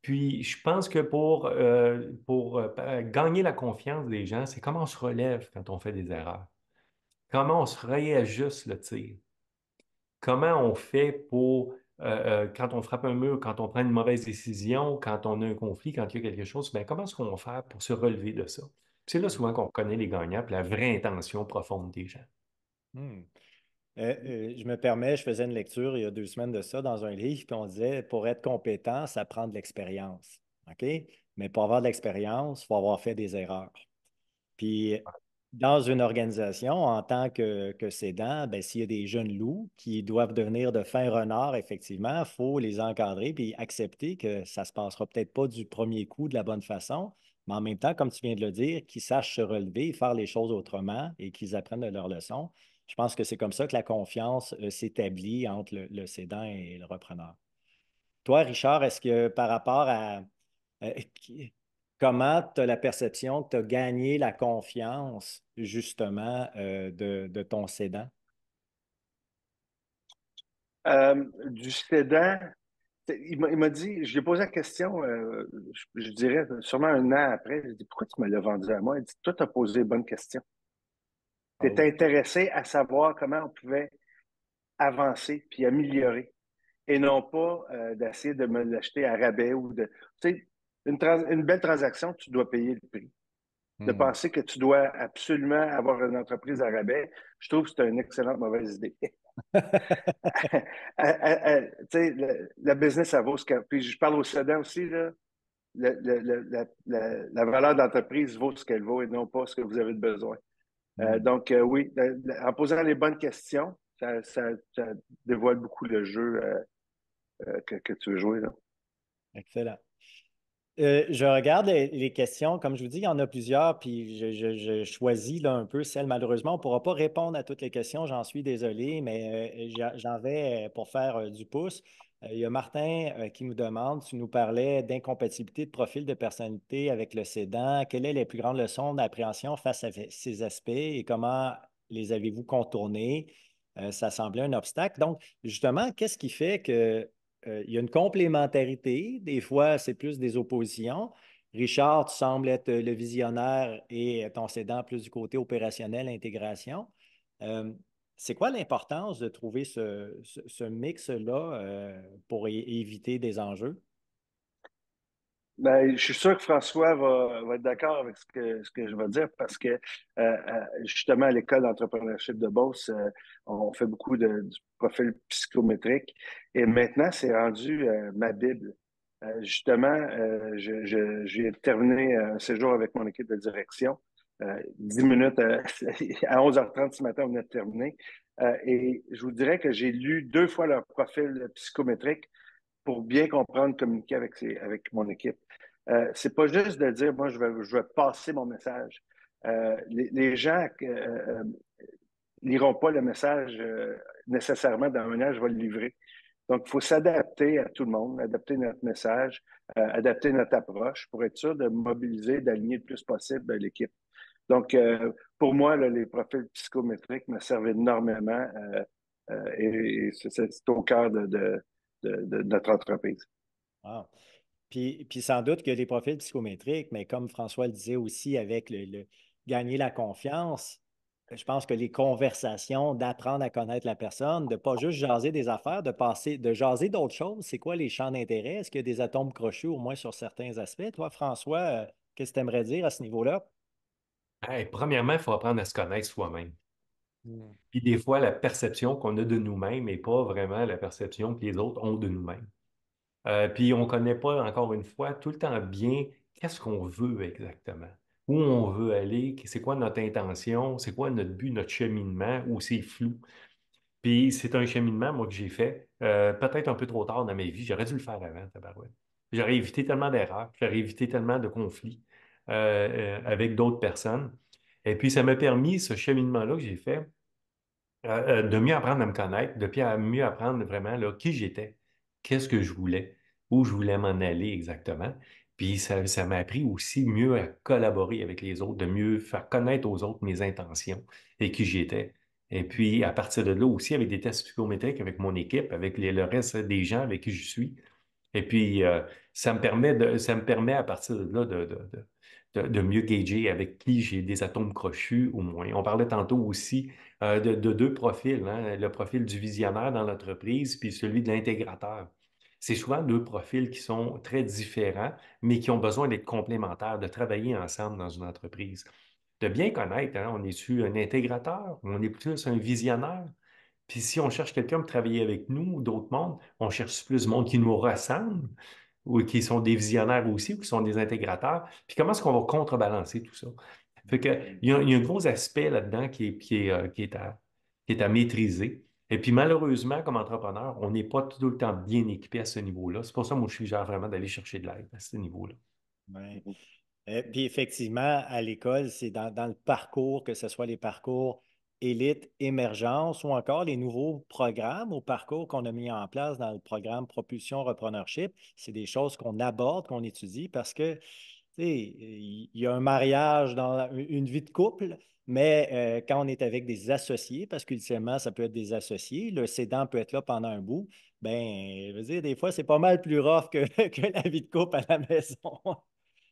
Puis, je pense que pour gagner la confiance des gens, c'est comment on se relève quand on fait des erreurs. Comment on se réajuste le tir. Comment on fait quand on frappe un mur, quand on prend une mauvaise décision, quand on a un conflit, quand il y a quelque chose, bien, comment est-ce qu'on va faire pour se relever de ça? Puis c'est là souvent qu'on connaît les gagnants, puis la vraie intention profonde des gens. Hmm. Je me permets, je faisais une lecture il y a 2 semaines de ça dans un livre, puis on disait pour être compétent, ça prend de l'expérience. OK? Mais pour avoir de l'expérience, il faut avoir fait des erreurs. Puis, dans une organisation, en tant que cédant, ben, s'il y a des jeunes loups qui doivent devenir de fins renards, effectivement, il faut les encadrer puis accepter que ça ne se passera peut-être pas du premier coup de la bonne façon, mais en même temps, comme tu viens de le dire, qu'ils sachent se relever, faire les choses autrement et qu'ils apprennent de leurs leçons. Je pense que c'est comme ça que la confiance s'établit entre le cédant et le repreneur. Toi, Richard, est-ce que par rapport à euh, qui- comment tu as la perception que tu as gagné la confiance, justement, de ton cédant? Du cédant, il m'a dit, je lui ai posé la question, je dirais sûrement un an après, je dit, pourquoi tu me l'as vendu à moi? Il dit, toi, tu as posé les bonnes questions. Tu étais Oh. intéressé à savoir comment on pouvait avancer puis améliorer et non pas d'essayer de me l'acheter à rabais ou de. Tu sais, une belle transaction, tu dois payer le prix. De Hmm. penser que tu dois absolument avoir une entreprise à rabais, je trouve que c'est une excellente mauvaise idée. Tu sais, la business, ça vaut ce que. Puis je parle au cédant aussi, là. La valeur de l'entreprise vaut ce qu'elle vaut et non pas ce que vous avez de besoin. Hmm. Donc, oui, en posant les bonnes questions, ça dévoile beaucoup le jeu que tu veux jouer, là. Excellent. Je regarde les questions. Comme je vous dis, il y en a plusieurs, puis je choisis là, un peu celles. Malheureusement, on ne pourra pas répondre à toutes les questions, j'en suis désolé, mais j'en vais pour faire du pouce. Il y a Martin qui nous demande, tu nous parlais d'incompatibilité de profil de personnalité avec le cédant. Quelles sont les plus grandes leçons d'appréhension face à ces aspects et comment les avez-vous contournés? Ça semblait un obstacle. Donc, justement, qu'est-ce qui fait que il y a une complémentarité. Des fois, c'est plus des oppositions. Richard, tu sembles être le visionnaire et ton cédant plus du côté opérationnel, intégration. Euh, c'est quoi l'importance de trouver ce mix-là pour éviter des enjeux? Ben, je suis sûr que François va être d'accord avec ce que je vais dire parce que justement à l'école d'entrepreneurship de Beauce, on fait beaucoup du profil psychométrique et maintenant c'est rendu ma Bible. Justement, j'ai terminé un séjour avec mon équipe de direction. 10 minutes à 11h30 ce matin, on venait de terminer. Et je vous dirais que j'ai lu 2 fois leur profil psychométrique pour bien comprendre, communiquer avec mon équipe. C'est pas juste de dire, moi, je vais passer mon message. Les gens liront pas le message nécessairement de la manière je vais le livrer. Donc, il faut s'adapter à tout le monde, adapter notre message, adapter notre approche pour être sûr de mobiliser, d'aligner le plus possible l'équipe. Donc, pour moi, là, les profils psychométriques me servent énormément et c'est au cœur de notre entreprise. Ah. Puis sans doute que les profils psychométriques, mais comme François le disait aussi avec gagner la confiance, je pense que les conversations, d'apprendre à connaître la personne, de ne pas juste jaser des affaires, de jaser d'autres choses. C'est quoi les champs d'intérêt? Est-ce qu'il y a des atomes crochus au moins sur certains aspects? Toi, François, qu'est-ce que tu aimerais dire à ce niveau-là? Hey, premièrement, il faut apprendre à se connaître soi-même. Hmm. Puis des fois, la perception qu'on a de nous-mêmes n'est pas vraiment la perception que les autres ont de nous-mêmes. Puis on ne connaît pas, encore une fois, tout le temps bien qu'est-ce qu'on veut exactement, où on veut aller, c'est quoi notre intention, c'est quoi notre but, notre cheminement, ou c'est flou. Puis c'est un cheminement, moi, que j'ai fait peut-être un peu trop tard dans ma vie. J'aurais dû le faire avant, tabarouette. J'aurais évité tellement d'erreurs, j'aurais évité tellement de conflits avec d'autres personnes. Et puis ça m'a permis, ce cheminement-là que j'ai fait, de mieux apprendre à me connaître, mieux apprendre vraiment là, qui j'étais, qu'est-ce que je voulais, où je voulais m'en aller exactement. Puis ça m'a appris aussi mieux à collaborer avec les autres, de mieux faire connaître aux autres mes intentions et qui j'étais. Et puis, à partir de là aussi, avec des tests psychométriques avec mon équipe, avec le reste des gens avec qui je suis. Et puis, ça me permet à partir de là de mieux gager avec qui j'ai des atomes crochus ou moins. On parlait tantôt aussi de deux profils, hein, le profil du visionnaire dans l'entreprise puis celui de l'intégrateur. C'est souvent deux profils qui sont très différents, mais qui ont besoin d'être complémentaires, de travailler ensemble dans une entreprise. De bien connaître, hein, on est-tu un intégrateur, on est plus un visionnaire. Puis si on cherche quelqu'un pour travailler avec nous ou d'autres mondes, on cherche plus de monde qui nous ressemble ou qui sont des visionnaires aussi ou qui sont des intégrateurs. Puis comment est-ce qu'on va contrebalancer tout ça? Fait que, il y a un gros aspect là-dedans qui est à maîtriser. Et puis malheureusement, comme entrepreneur, on n'est pas tout le temps bien équipé à ce niveau-là. C'est pour ça que moi, je suggère vraiment d'aller chercher de l'aide à ce niveau-là. Ouais. Puis effectivement, à l'école, c'est dans le parcours, que ce soit les parcours élite, émergence ou encore les nouveaux programmes ou parcours qu'on a mis en place dans le programme Propulsion Repreneurship. C'est des choses qu'on aborde, qu'on étudie parce que, tu sais, il y a un mariage dans une vie de couple, mais quand on est avec des associés, parce qu'ultimement, ça peut être des associés, le cédant peut être là pendant un bout, ben, je veux dire, des fois, c'est pas mal plus rough que, que la vie de couple à la maison.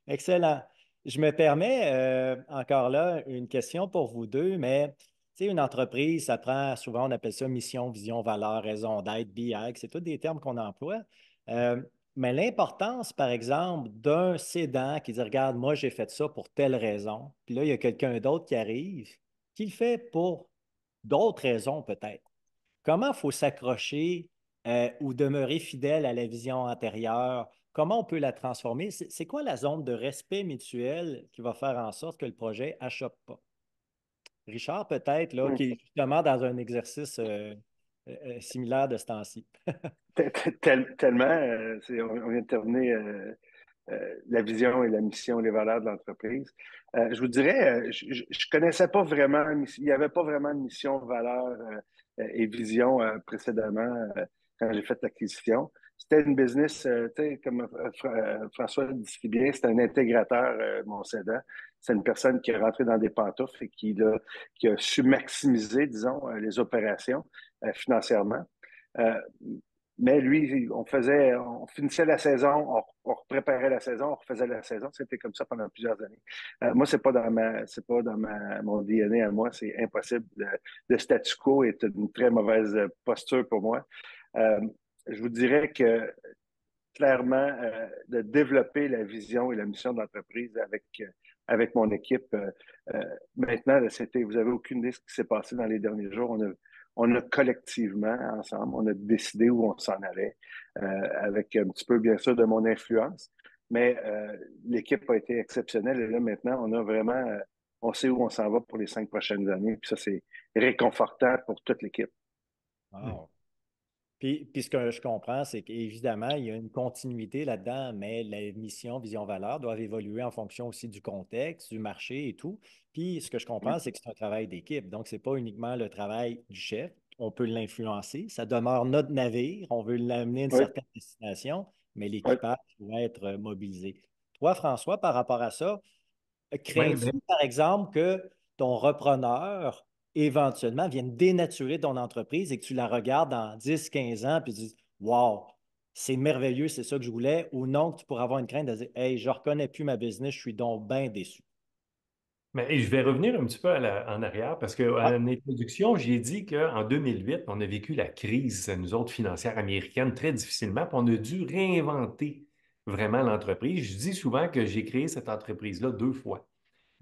Excellent. Je me permets encore là une question pour vous deux, mais tu sais, une entreprise, ça prend souvent, on appelle ça mission, vision, valeur, raison d'être, BI, c'est tous des termes qu'on emploie. Euh, mais l'importance, par exemple, d'un cédant qui dit, regarde, moi, j'ai fait ça pour telle raison, puis là, il y a quelqu'un d'autre qui arrive, qui le fait pour d'autres raisons peut-être. Comment il faut s'accrocher ou demeurer fidèle à la vision antérieure? Comment on peut la transformer? C'est quoi la zone de respect mutuel qui va faire en sorte que le projet n'achoppe pas? Richard, peut-être, là, qui est justement dans un exercice similaire de ce temps-ci. Tellement, on vient de terminer la vision et la mission, les valeurs de l'entreprise. Je vous dirais, je ne connaissais pas vraiment, il n'y avait pas vraiment de mission, valeur et vision précédemment quand j'ai fait l'acquisition. C'était une business, tu sais, comme François le dit si bien, c'était un intégrateur, mon cédant. C'est une personne qui est rentrée dans des pantoufles et qui a su maximiser, disons, les opérations financièrement. Euh, mais lui, on finissait la saison, on préparait la saison, on refaisait la saison. C'était comme ça pendant plusieurs années. Moi, c'est pas dans mon DNA à moi. C'est impossible. Le statu quo est une très mauvaise posture pour moi. Euh, je vous dirais que clairement, de développer la vision et la mission de l'entreprise avec mon équipe. Maintenant, vous avez aucune idée de ce qui s'est passé dans les derniers jours. On a collectivement, ensemble, on a décidé où on s'en allait, avec un petit peu, bien sûr, de mon influence. Mais l'équipe a été exceptionnelle et là, maintenant, on a vraiment, on sait où on s'en va pour les 5 prochaines années. Puis ça, c'est réconfortant pour toute l'équipe. Wow. Puis ce que je comprends, c'est qu'évidemment, il y a une continuité là-dedans, mais la mission, vision, valeur doivent évoluer en fonction aussi du contexte, du marché et tout. Puis ce que je comprends, c'est que c'est un travail d'équipe. Donc, ce n'est pas uniquement le travail du chef. On peut l'influencer. Ça demeure notre navire. On veut l'amener à une Oui, certaine destination, mais oui. l'équipage doit être mobilisé. Toi, François, par rapport à ça, Oui, crains-tu, par exemple, que ton repreneur, éventuellement, vienne dénaturer ton entreprise et que tu la regardes dans 10, 15 ans puis tu dis, wow, c'est merveilleux, c'est ça que je voulais, ou non, que tu pourras avoir une crainte de dire, hey, je ne reconnais plus ma business, je suis donc bien déçu. mais je vais revenir un petit peu en arrière parce qu'à Ouais. l'introduction, j'ai dit qu'en 2008, on a vécu la crise, nous autres, financière américaine, très difficilement, puis on a dû réinventer vraiment l'entreprise. Je dis souvent que j'ai créé cette entreprise-là 2 fois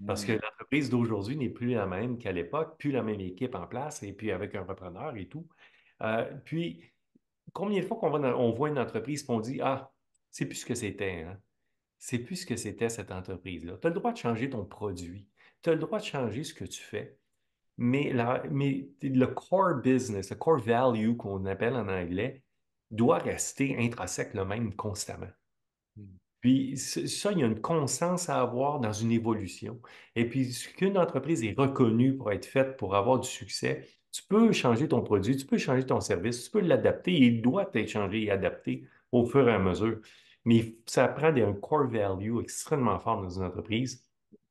parce que Hmm. l'entreprise d'aujourd'hui n'est plus la même qu'à l'époque, plus la même équipe en place et puis avec un repreneur et tout. Puis, combien de fois on voit une entreprise et on dit, ah, c'est plus ce que c'était, hein? C'est plus ce que c'était cette entreprise-là. Tu as le droit de changer ton produit. Tu as le droit de changer ce que tu fais. Mais le core business, le core value qu'on appelle en anglais, doit rester intrinsèque le même constamment. Hmm. Puis ça, il y a une constance à avoir dans une évolution. Et puis, ce qu'une entreprise est reconnue pour être faite, pour avoir du succès, tu peux changer ton produit, tu peux changer ton service, tu peux l'adapter. Il doit être changé et adapté au fur et à mesure. Mais ça prend un core value extrêmement fort dans une entreprise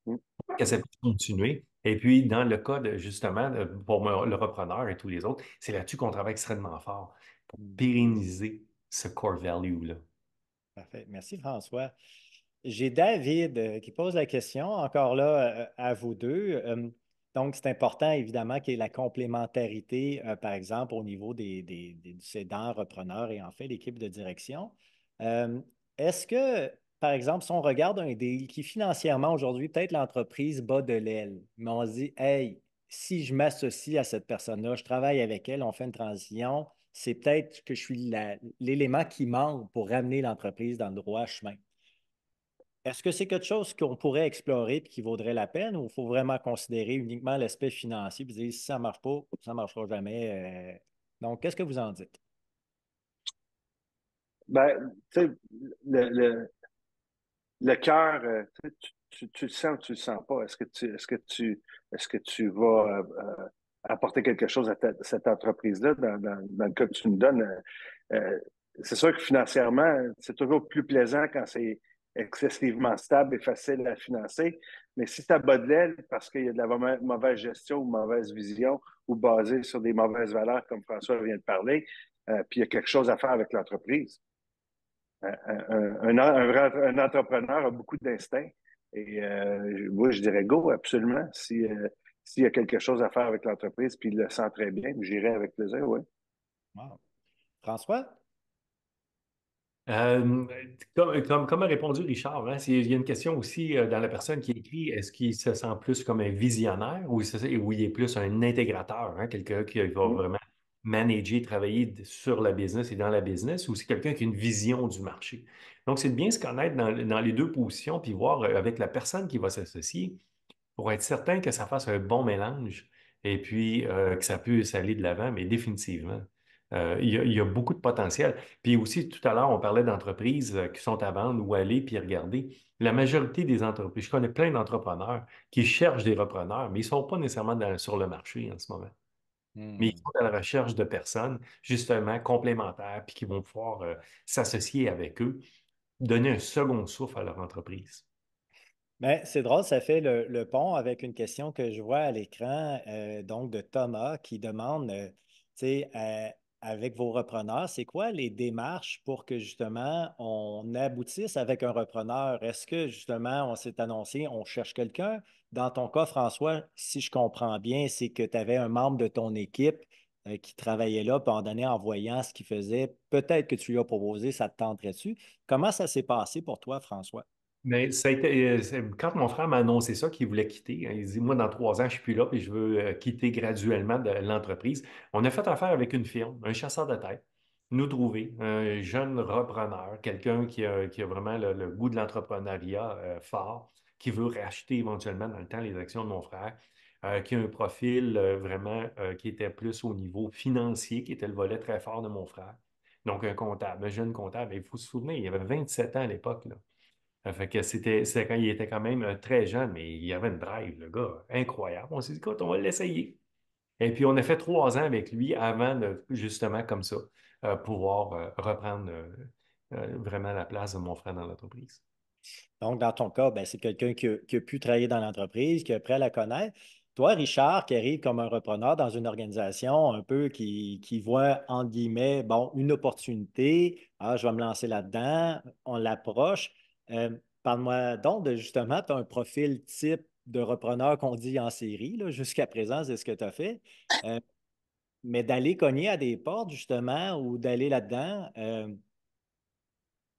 Mm. que ça puisse continuer. Et puis, dans le cas de, justement, pour le repreneur et tous les autres, c'est là-dessus qu'on travaille extrêmement fort pour Hmm. pérenniser ce core value-là. Parfait. Merci, François. J'ai David qui pose la question, encore là, à vous deux. Donc, c'est important, évidemment, qu'il y ait la complémentarité, par exemple, au niveau du cédant, repreneur et en fait l'équipe de direction. Euh, Est-ce que, par exemple, si on regarde un deal qui financièrement, aujourd'hui, peut-être l'entreprise bat de l'aile, mais on se dit, hey, si je m'associe à cette personne-là, je travaille avec elle, on fait une transition, c'est peut-être que je suis l'élément qui manque pour ramener l'entreprise dans le droit chemin. Est-ce que c'est quelque chose qu'on pourrait explorer et qui vaudrait la peine ou il faut vraiment considérer uniquement l'aspect financier et dire si ça ne marche pas, ça ne marchera jamais. Donc, qu'est-ce que vous en dites? Ben, tu sais, le, le cœur, tu le sens ou tu le sens pas? Est-ce que tu vas apporter quelque chose à cette entreprise-là dans le cas que tu nous donnes? C'est sûr que financièrement, c'est toujours plus plaisant quand c'est excessivement stable et facile à financer. Mais si ça bat de l'aile parce qu'il y a de la mauvaise gestion ou mauvaise vision ou basé sur des mauvaises valeurs, comme François vient de parler, puis il y a quelque chose à faire avec l'entreprise. Un entrepreneur a beaucoup d'instinct. Et moi, je dirais go, absolument. S'il y a quelque chose à faire avec l'entreprise, puis il le sent très bien, j'irai avec plaisir, oui. Wow. François? Euh, comme a répondu Richard, hein, il y a une question aussi dans la personne qui écrit, est-ce qu'il se sent plus comme un visionnaire ou il est plus un intégrateur, hein, quelqu'un qui va Mm. vraiment manager, travailler sur la business et dans la business, ou c'est quelqu'un qui a une vision du marché. Donc, c'est de bien se connaître dans les deux positions, puis voir avec la personne qui va s'associer pour être certain que ça fasse un bon mélange et puis que ça puisse aller de l'avant, mais définitivement. Il y a beaucoup de potentiel. Puis aussi, tout à l'heure, on parlait d'entreprises qui sont à vendre ou aller, puis regarder. La majorité des entreprises, je connais plein d'entrepreneurs qui cherchent des repreneurs, mais ils ne sont pas nécessairement sur le marché en ce moment. Mais ils Hmm. sont à la recherche de personnes, justement, complémentaires, puis qui vont pouvoir s'associer avec eux, donner un second souffle à leur entreprise. Ben, c'est drôle, ça fait le pont avec une question que je vois à l'écran, donc de Thomas, qui demande, tu sais, avec vos repreneurs, c'est quoi les démarches pour que justement on aboutisse avec un repreneur? Est-ce que justement on s'est annoncé, on cherche quelqu'un? Dans ton cas, François, si je comprends bien, c'est que tu avais un membre de ton équipe qui travaillait là, puis en donné, en voyant ce qu'il faisait, peut-être que tu lui as proposé, ça te tenterait-tu? Comment ça s'est passé pour toi, François? Mais ça a été, quand mon frère m'a annoncé ça, qu'il voulait quitter, hein, il dit, moi, dans 3 ans, je ne suis plus là, puis je veux quitter graduellement de l'entreprise. On a fait affaire avec une firme, un chasseur de tête, nous trouver un jeune repreneur, quelqu'un qui a vraiment le goût de l'entrepreneuriat fort, qui veut racheter éventuellement dans le temps les actions de mon frère, qui a un profil vraiment qui était plus au niveau financier, qui était le volet très fort de mon frère. Donc, un comptable, un jeune comptable. Et il faut se souvenir, il avait 27 ans à l'époque, là. Fait que c'était quand il était quand même très jeune, mais il avait une drive, le gars, incroyable. On s'est dit, écoute, on va l'essayer. Et puis, on a fait 3 ans avec lui avant de, justement, comme ça, pouvoir reprendre vraiment la place de mon frère dans l'entreprise. Donc, dans ton cas, ben, c'est quelqu'un qui a pu travailler dans l'entreprise, qui est prêt à la connaître. Toi, Richard, qui arrive comme un repreneur dans une organisation un peu qui voit, entre guillemets, bon, une opportunité, ah, je vais me lancer là-dedans, on l'approche. Parle-moi donc de justement, tu as un profil type de repreneur qu'on dit en série, là, jusqu'à présent, c'est ce que tu as fait. Euh, mais d'aller cogner à des portes, justement, ou d'aller là-dedans,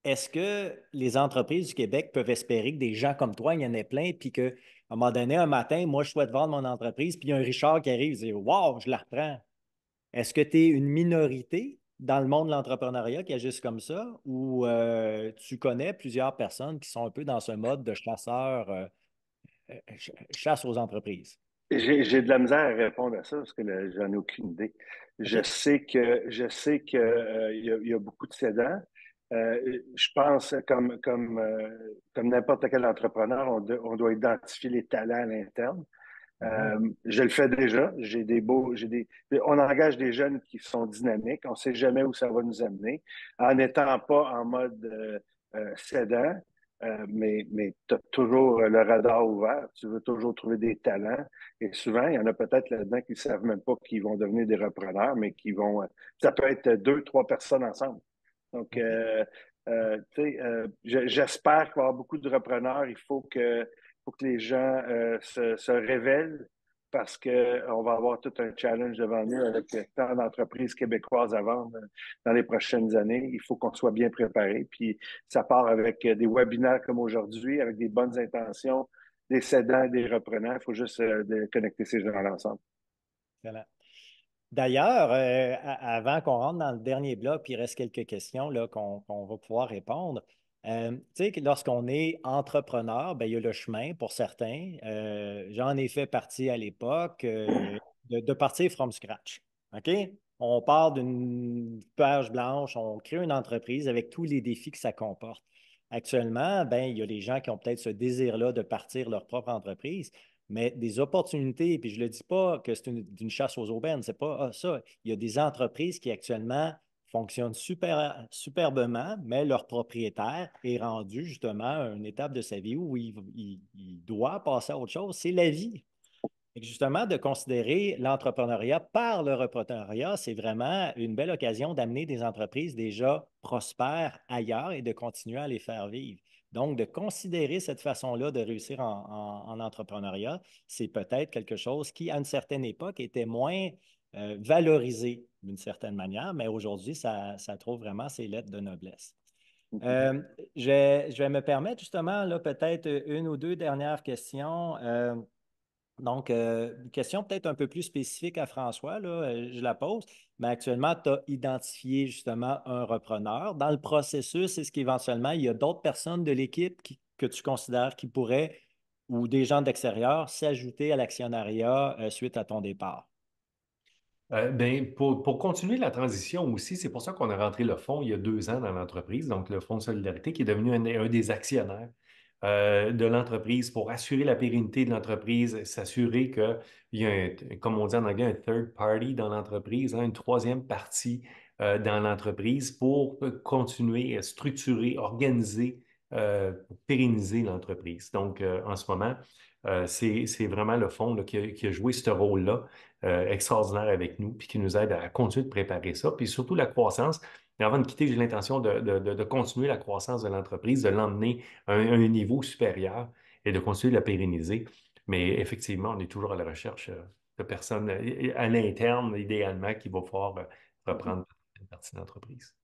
est-ce que les entreprises du Québec peuvent espérer que des gens comme toi, il y en ait plein, puis qu'à un moment donné, un matin, moi, je souhaite vendre mon entreprise, puis il y a un Richard qui arrive et dit wow, je la reprends. Est-ce que tu es une minorité dans le monde de l'entrepreneuriat qui agissent comme ça, ou tu connais plusieurs personnes qui sont un peu dans ce mode de chasseur, chasse aux entreprises? J'ai de la misère à répondre à ça parce que j'en ai aucune idée. OK? Il y a beaucoup de cédants. Je pense comme n'importe quel entrepreneur, on doit identifier les talents à l'interne. Mhm. Je le fais déjà. On engage des jeunes qui sont dynamiques. On ne sait jamais où ça va nous amener. En n'étant pas en mode cédant, mais tu as toujours le radar ouvert, tu veux toujours trouver des talents. Et souvent, il y en a peut-être là-dedans qui ne savent même pas qu'ils vont devenir des repreneurs, mais qui vont. Ça peut être deux, trois personnes ensemble. Donc, OK. tu sais, j'espère qu'il va y avoir beaucoup de repreneurs. Faut que les gens se révèlent parce qu'on va avoir tout un challenge devant nous avec tant d'entreprises québécoises à vendre dans les prochaines années. Il faut qu'on soit bien préparé. Puis, ça part avec des webinaires comme aujourd'hui, avec des bonnes intentions, des cédants et des reprenants. Il faut juste connecter ces gens-là ensemble. Excellent. D'ailleurs, avant qu'on rentre dans le dernier bloc, puis il reste quelques questions là, qu'on va pouvoir répondre. Tu sais, que lorsqu'on est entrepreneur, ben, il y a le chemin pour certains. J'en ai fait partie à l'époque de partir from scratch. OK? On part d'une page blanche, on crée une entreprise avec tous les défis que ça comporte. Actuellement, ben, il y a des gens qui ont peut-être ce désir-là de partir leur propre entreprise. Mais des opportunités, puis je ne le dis pas que c'est d'une chasse aux aubaines, c'est pas ça. Il y a des entreprises qui actuellement fonctionnent superbement, mais leur propriétaire est rendu justement à une étape de sa vie où il doit passer à autre chose. C'est la vie. Et justement, de considérer l'entrepreneuriat par le repreneuriat, c'est vraiment une belle occasion d'amener des entreprises déjà prospères ailleurs et de continuer à les faire vivre. Donc, de considérer cette façon-là de réussir en entrepreneuriat, c'est peut-être quelque chose qui, à une certaine époque, était moins valorisé d'une certaine manière, mais aujourd'hui, ça trouve vraiment ses lettres de noblesse. Euh, je vais me permettre justement, là, peut-être une ou deux dernières questions. Donc, une question peut-être un peu plus spécifique à François, là, je la pose, mais actuellement, tu as identifié justement un repreneur. Dans le processus, est-ce qu'éventuellement, il y a d'autres personnes de l'équipe que tu considères qui pourraient, ou des gens d'extérieur, s'ajouter à l'actionnariat suite à ton départ? Ben, pour continuer la transition aussi, c'est pour ça qu'on a rentré le fonds il y a 2 ans dans l'entreprise, donc le fonds de solidarité qui est devenu un des actionnaires de l'entreprise pour assurer la pérennité de l'entreprise, s'assurer qu'il y a, comme on dit en anglais, un third party dans l'entreprise, hein, une troisième partie dans l'entreprise pour continuer à structurer, organiser, pour pérenniser l'entreprise. Donc, en ce moment, c'est vraiment le fonds là, qui a joué ce rôle-là extraordinaire avec nous, puis qui nous aide à continuer de préparer ça, puis surtout la croissance. Et avant de quitter, j'ai l'intention de continuer la croissance de l'entreprise, de l'emmener à un niveau supérieur et de continuer de la pérenniser. Mais effectivement, on est toujours à la recherche de personnes à l'interne, idéalement, qui vont pouvoir reprendre une partie de l'entreprise.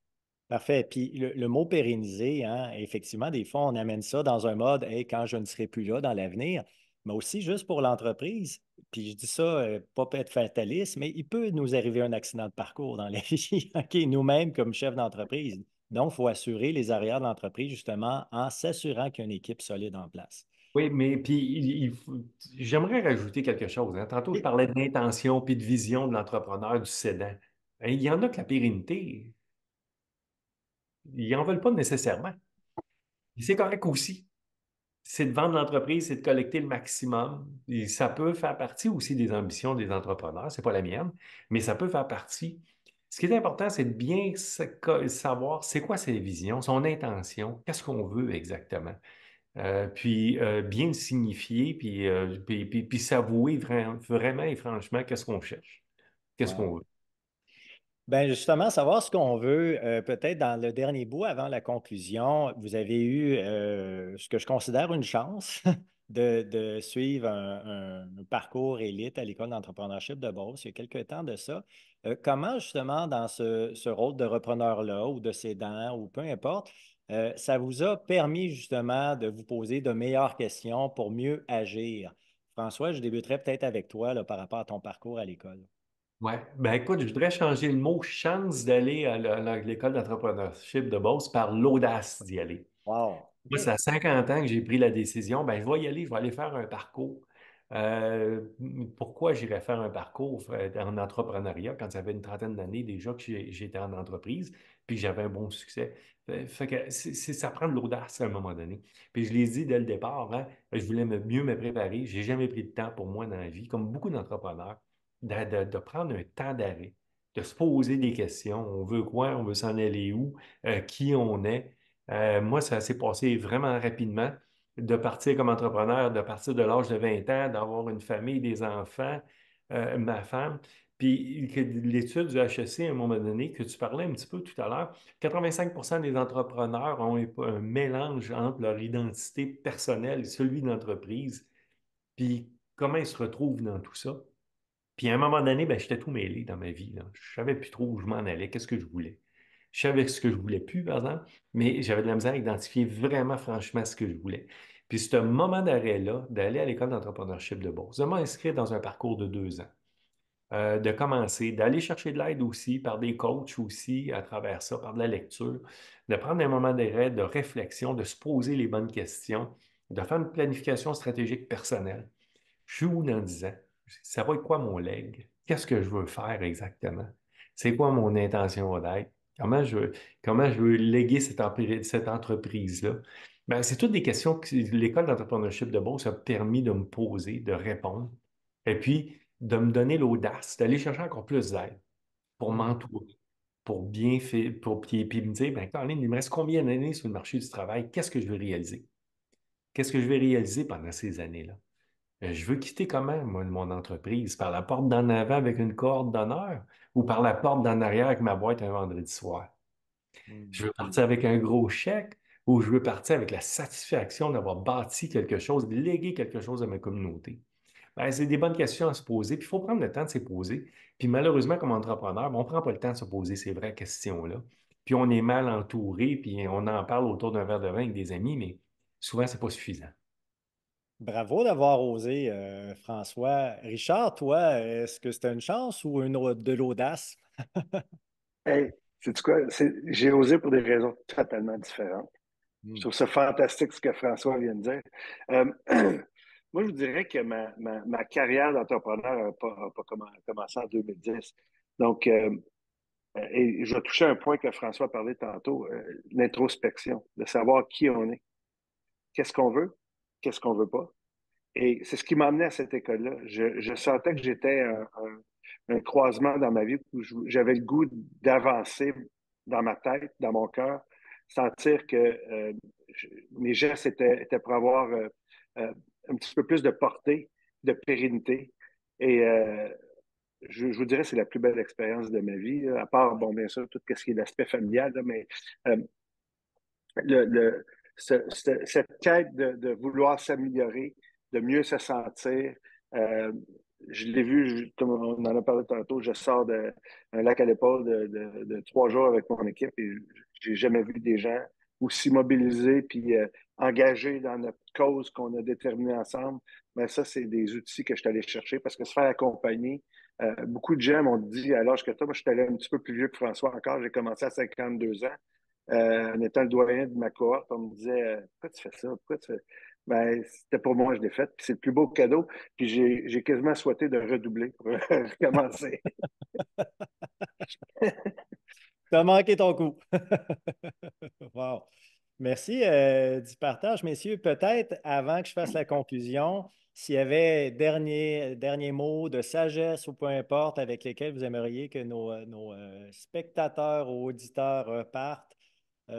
Parfait. Puis le mot pérenniser, hein, effectivement, des fois, on amène ça dans un mode, hey, quand je ne serai plus là dans l'avenir, mais aussi juste pour l'entreprise. Puis je dis ça, pas pour être fataliste, mais il peut nous arriver un accident de parcours dans la vie, OK, nous-mêmes comme chef d'entreprise. Donc, il faut assurer les arrières de l'entreprise, justement, en s'assurant qu'il y a une équipe solide en place. Oui, mais puis j'aimerais rajouter quelque chose, hein. Tantôt, je Et- parlais d'intention puis de vision de l'entrepreneur, du cédant. Hein, il y en a que la pérennité, ils n'en veulent pas nécessairement. Et c'est correct aussi. C'est de vendre l'entreprise, c'est de collecter le maximum. Et ça peut faire partie aussi des ambitions des entrepreneurs. C'est pas la mienne, mais ça peut faire partie. Ce qui est important, c'est de bien savoir c'est quoi ses visions, son intention, qu'est-ce qu'on veut exactement. Puis bien le signifier, puis s'avouer vraiment et franchement qu'est-ce qu'on cherche, qu'est-ce Wow. qu'on veut. Ben justement, savoir ce qu'on veut, peut-être dans le dernier bout, avant la conclusion, vous avez eu ce que je considère une chance de suivre un parcours élite à l'École d'entrepreneurship de Beauce il y a quelques temps de ça. Comment justement, dans ce rôle de repreneur-là ou de cédant ou peu importe, ça vous a permis justement de vous poser de meilleures questions pour mieux agir? François, je débuterai peut-être avec toi là, par rapport à ton parcours à l'école. Ouais. Ben écoute, je voudrais changer le mot chance d'aller à l'école d'entrepreneurship de Beauce par l'audace d'y aller. Wow. Moi, c'est OK. à 50 ans que j'ai pris la décision, ben, je vais y aller, je vais aller faire un parcours. Euh, Pourquoi j'irais faire un parcours en entrepreneuriat quand ça fait une trentaine d'années déjà que j'étais en entreprise puis que j'avais un bon succès? Fait que ça prend de l'audace à un moment donné. Puis je l'ai dit dès le départ, hein, je voulais mieux me préparer. J'ai jamais pris de temps pour moi dans la vie, comme beaucoup d'entrepreneurs, de prendre un temps d'arrêt, de se poser des questions. On veut quoi? On veut s'en aller où? Qui on est? Moi, ça s'est passé vraiment rapidement de partir comme entrepreneur, de partir de l'âge de 20 ans, d'avoir une famille, des enfants, ma femme. Puis que l'étude du HEC, à un moment donné, que tu parlais un petit peu tout à l'heure, 85% des entrepreneurs ont un mélange entre leur identité personnelle et celui d'entreprise. Puis comment ils se retrouvent dans tout ça? Puis à un moment donné, ben, j'étais tout mêlé dans ma vie, là. Je savais plus trop où je m'en allais, qu'est-ce que je voulais. Je savais ce que je voulais plus, par exemple, mais j'avais de la misère à identifier vraiment, franchement, ce que je voulais. Puis ce moment d'arrêt-là, d'aller à l'école d'entrepreneurship de Beauce, de m'inscrire dans un parcours de 2 ans, de commencer, d'aller chercher de l'aide aussi par des coachs aussi à travers ça, par de la lecture, de prendre un moment d'arrêt, de réflexion, de se poser les bonnes questions, de faire une planification stratégique personnelle. Je suis où dans 10 ans? Ça va être quoi mon leg? Qu'est-ce que je veux faire exactement? C'est quoi mon intention d'être? Comment je veux léguer cette entreprise-là? Ben, c'est toutes des questions que l'école d'entrepreneurship de Beauce a permis de me poser, de répondre, et puis de me donner l'audace d'aller chercher encore plus d'aide pour Hmm. m'entourer, pour bien faire, puis me dire, ben, Caroline, il me reste combien d'années sur le marché du travail? Qu'est-ce que je veux réaliser? Qu'est-ce que je vais réaliser pendant ces années-là? Je veux quitter comment, moi, mon entreprise? Par la porte d'en avant avec une corde d'honneur ou par la porte d'en arrière avec ma boîte un vendredi soir? Je Hmm. veux partir avec un gros chèque ou je veux partir avec la satisfaction d'avoir bâti quelque chose, de léguer quelque chose à ma communauté? Ben, c'est des bonnes questions à se poser, puis il faut prendre le temps de se poser. Puis malheureusement, comme entrepreneur, ben, on ne prend pas le temps de se poser ces vraies questions-là. Puis on est mal entouré, puis on en parle autour d'un verre de vin avec des amis, mais souvent, ce n'est pas suffisant. Bravo d'avoir osé, François. Richard, toi, est-ce que c'était une chance ou de l'audace? Hey, sais-tu quoi? J'ai osé pour des raisons totalement différentes. Je Hmm. trouve ça fantastique ce que François vient de dire. Euh, moi, je vous dirais que ma carrière d'entrepreneur n'a pas commencé en 2010. Donc, et je vais toucher un point que François parlait tantôt, l'introspection, de savoir qui on est, qu'est-ce qu'on veut pas. Et c'est ce qui m'a amené à cette école-là. Je sentais que j'étais un croisement dans ma vie où j'avais le goût d'avancer dans ma tête, dans mon cœur, sentir que mes gestes étaient pour avoir euh, un petit peu plus de portée, de pérennité. Et je vous dirais que c'est la plus belle expérience de ma vie, là, à part, bon, bien sûr, tout ce qui est l'aspect familial, là, mais euh, le, le- cette quête de vouloir s'améliorer, de mieux se sentir. euh, je l'ai vu, comme on en a parlé tantôt, je sors d'un lac à l'épaule de 3 jours avec mon équipe et j'ai jamais vu des gens aussi mobilisés puis engagés dans notre cause qu'on a déterminée ensemble. Mais ça, c'est des outils que je suis allé chercher parce que se faire accompagner, beaucoup de gens m'ont dit à l'âge que toi, moi, je suis allé un petit peu plus vieux que François encore, j'ai commencé à 52 ans en étant le doyen de ma cohorte, on me disait pourquoi tu fais ça? Pourquoi tu fais. Ben, c'était pour moi, je l'ai fait. Puis c'est le plus beau cadeau. Puis j'ai quasiment souhaité de redoubler pour recommencer. T'as manqué ton coup. Wow. Merci du partage, messieurs. Peut-être avant que je fasse la conclusion, s'il y avait dernier mot de sagesse ou peu importe avec lesquels vous aimeriez que nos spectateurs ou auditeurs partent.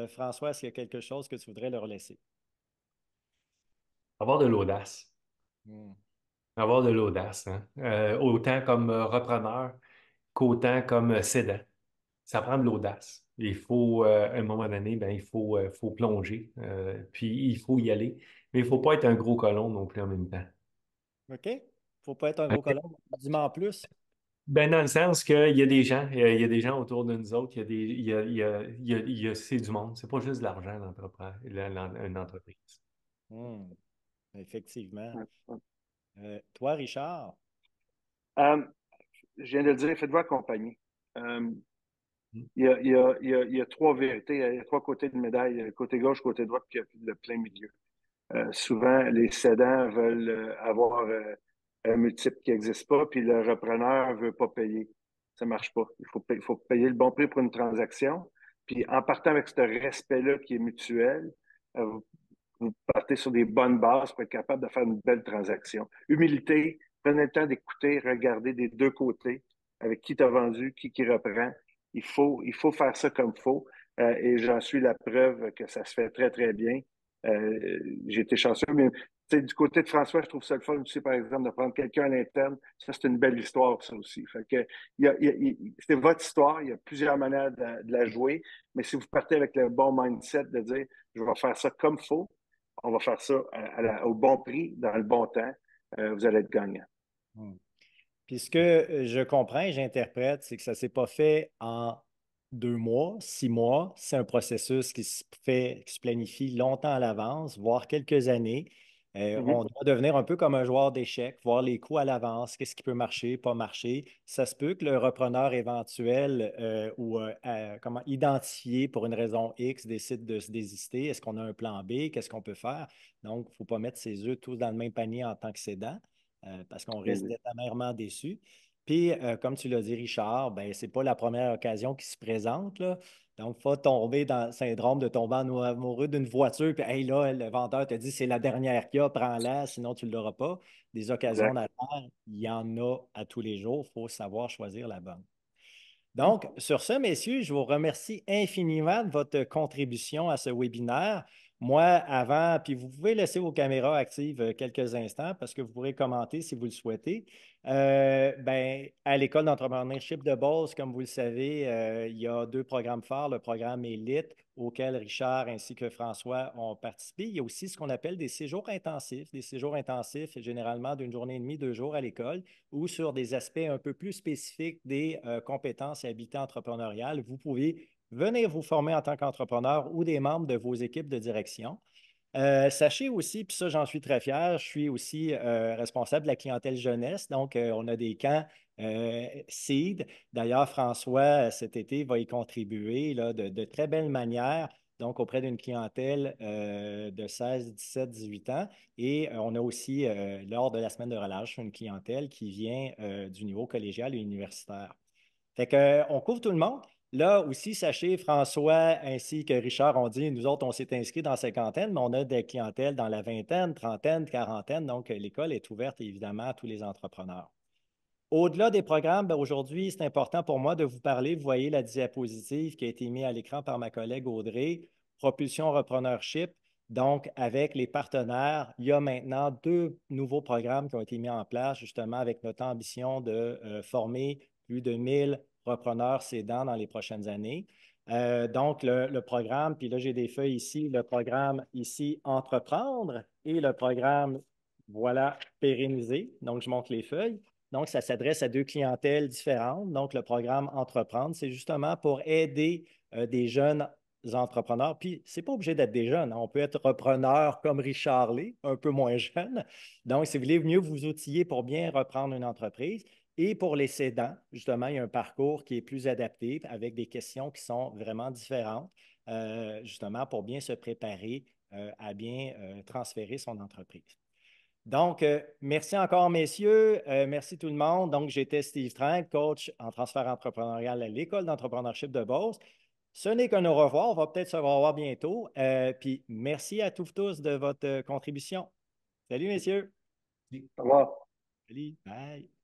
François, est-ce qu'il y a quelque chose que tu voudrais leur laisser? Avoir de l'audace. Hmm. Avoir de l'audace, hein. Autant comme repreneur qu'autant comme cédant. Ça prend de l'audace. Il faut, à un moment donné, ben, faut plonger, puis il faut y aller. Mais il ne faut pas être un gros colon non plus en même temps. OK? Faut pas être un gros colon. Dis-moi en plus. Ben, dans le sens qu'il y a des gens, il y a des gens autour de nous autres, il y a des, c'est du monde. C'est pas juste de l'argent, une entreprise. Hmm. Effectivement. Toi, Richard? Euh, je viens de le dire, faites-vous accompagner. Euh, Mm. il y a trois vérités, il y a trois côtés de médaille, côté gauche, côté droit, puis le plein milieu. Souvent, les cédants veulent avoir un multiple qui n'existe pas, puis le repreneur ne veut pas payer. Ça ne marche pas. Il faut payer le bon prix pour une transaction. Puis en partant avec ce respect-là qui est mutuel, vous, vous partez sur des bonnes bases pour être capable de faire une belle transaction. Humilité, prenez le temps d'écouter, regarder des deux côtés, avec qui tu as vendu, qui reprend. Il faut faire ça comme il faut. et j'en suis la preuve que ça se fait très, très bien. J'ai été chanceux, mais du côté de François, je trouve ça le fun aussi, par exemple, de prendre quelqu'un à l'interne. Ça, c'est une belle histoire, ça aussi. Fait que, c'est votre histoire, il y a plusieurs manières de la jouer, mais si vous partez avec le bon mindset de dire, je vais faire ça comme il faut, on va faire ça au bon prix, dans le bon temps, vous allez être gagnant. Hmm. Puis ce que je comprends et j'interprète, c'est que ça ne s'est pas fait en 2 mois, 6 mois. C'est un processus qui se fait, qui se planifie longtemps à l'avance, voire quelques années. On Mhm. doit devenir un peu comme un joueur d'échecs, voir les coups à l'avance, qu'est-ce qui peut marcher, pas marcher. Ça se peut que le repreneur éventuel ou comment identifier pour une raison X décide de se désister. Est-ce qu'on a un plan B? Qu'est-ce qu'on peut faire? Donc, il ne faut pas mettre ses œufs tous dans le même panier en tant que cédant parce qu'on risque d'être amèrement déçu. Puis, comme tu l'as dit, Richard, ben, ce n'est pas la première occasion qui se présente, là. Donc, il faut tomber dans le syndrome de tomber amoureux d'une voiture, puis hey, là, le vendeur te dit c'est la dernière qu'il y a, prends-la, sinon tu ne l'auras pas. Des occasions Exact. d'affaires, il y en a à tous les jours. Il faut savoir choisir la bonne. Donc, sur ce, messieurs, je vous remercie infiniment de votre contribution à ce webinaire. Moi, avant, puis vous pouvez laisser vos caméras actives quelques instants parce que vous pourrez commenter si vous le souhaitez. Ben, à l'École d'entrepreneurship de Beauce, comme vous le savez, il y a 2 programmes phares, le programme Élite, auquel Richard ainsi que François ont participé. Il y a aussi ce qu'on appelle des séjours intensifs généralement d'une journée et demie, 2 jours à l'école ou sur des aspects un peu plus spécifiques des compétences et habiletés entrepreneuriales, vous pouvez venir vous former en tant qu'entrepreneur ou des membres de vos équipes de direction. Sachez aussi, puis ça, j'en suis très fier, je suis aussi responsable de la clientèle jeunesse. Donc, on a des camps SEED. D'ailleurs, François, cet été, va y contribuer là, de très belle manière, donc auprès d'une clientèle de 16, 17, 18 ans. Et on a aussi, lors de la semaine de relâche, une clientèle qui vient du niveau collégial et universitaire. Fait qu'on couvre tout le monde. Là aussi, sachez, François ainsi que Richard ont dit, nous autres, on s'est inscrits dans cinquantaine, mais on a des clientèles dans la vingtaine, trentaine, quarantaine. Donc, l'école est ouverte évidemment à tous les entrepreneurs. Au-delà des programmes, ben, aujourd'hui, c'est important pour moi de vous parler. Vous voyez la diapositive qui a été mise à l'écran par ma collègue Audrey, Propulsion Repreneurship. Donc, avec les partenaires, il y a maintenant 2 nouveaux programmes qui ont été mis en place, justement, avec notre ambition de former plus de 1000 repreneurs cédants dans les prochaines années. Donc, le programme, puis là, j'ai des feuilles ici, le programme ici, Entreprendre, et le programme, voilà, Pérenniser. Donc, je montre les feuilles. Donc, ça s'adresse à 2 clientèles différentes. Donc, le programme Entreprendre, c'est justement pour aider des jeunes entrepreneurs. Puis, ce n'est pas obligé d'être des jeunes, hein. On peut être repreneur comme Richard Lé, un peu moins jeune. Donc, si vous voulez mieux vous outiller pour bien reprendre une entreprise. Et pour les cédants, justement, il y a un parcours qui est plus adapté avec des questions qui sont vraiment différentes, justement, pour bien se préparer à bien transférer son entreprise. Donc, merci encore, messieurs. Merci tout le monde. Donc, j'étais Steve Trank, coach en transfert entrepreneurial à l'École d'entrepreneurship de Beauce. Ce n'est qu'un au revoir. On va peut-être se revoir bientôt. Puis, merci à tous de votre contribution. Salut, messieurs. Au revoir. Salut. Bye.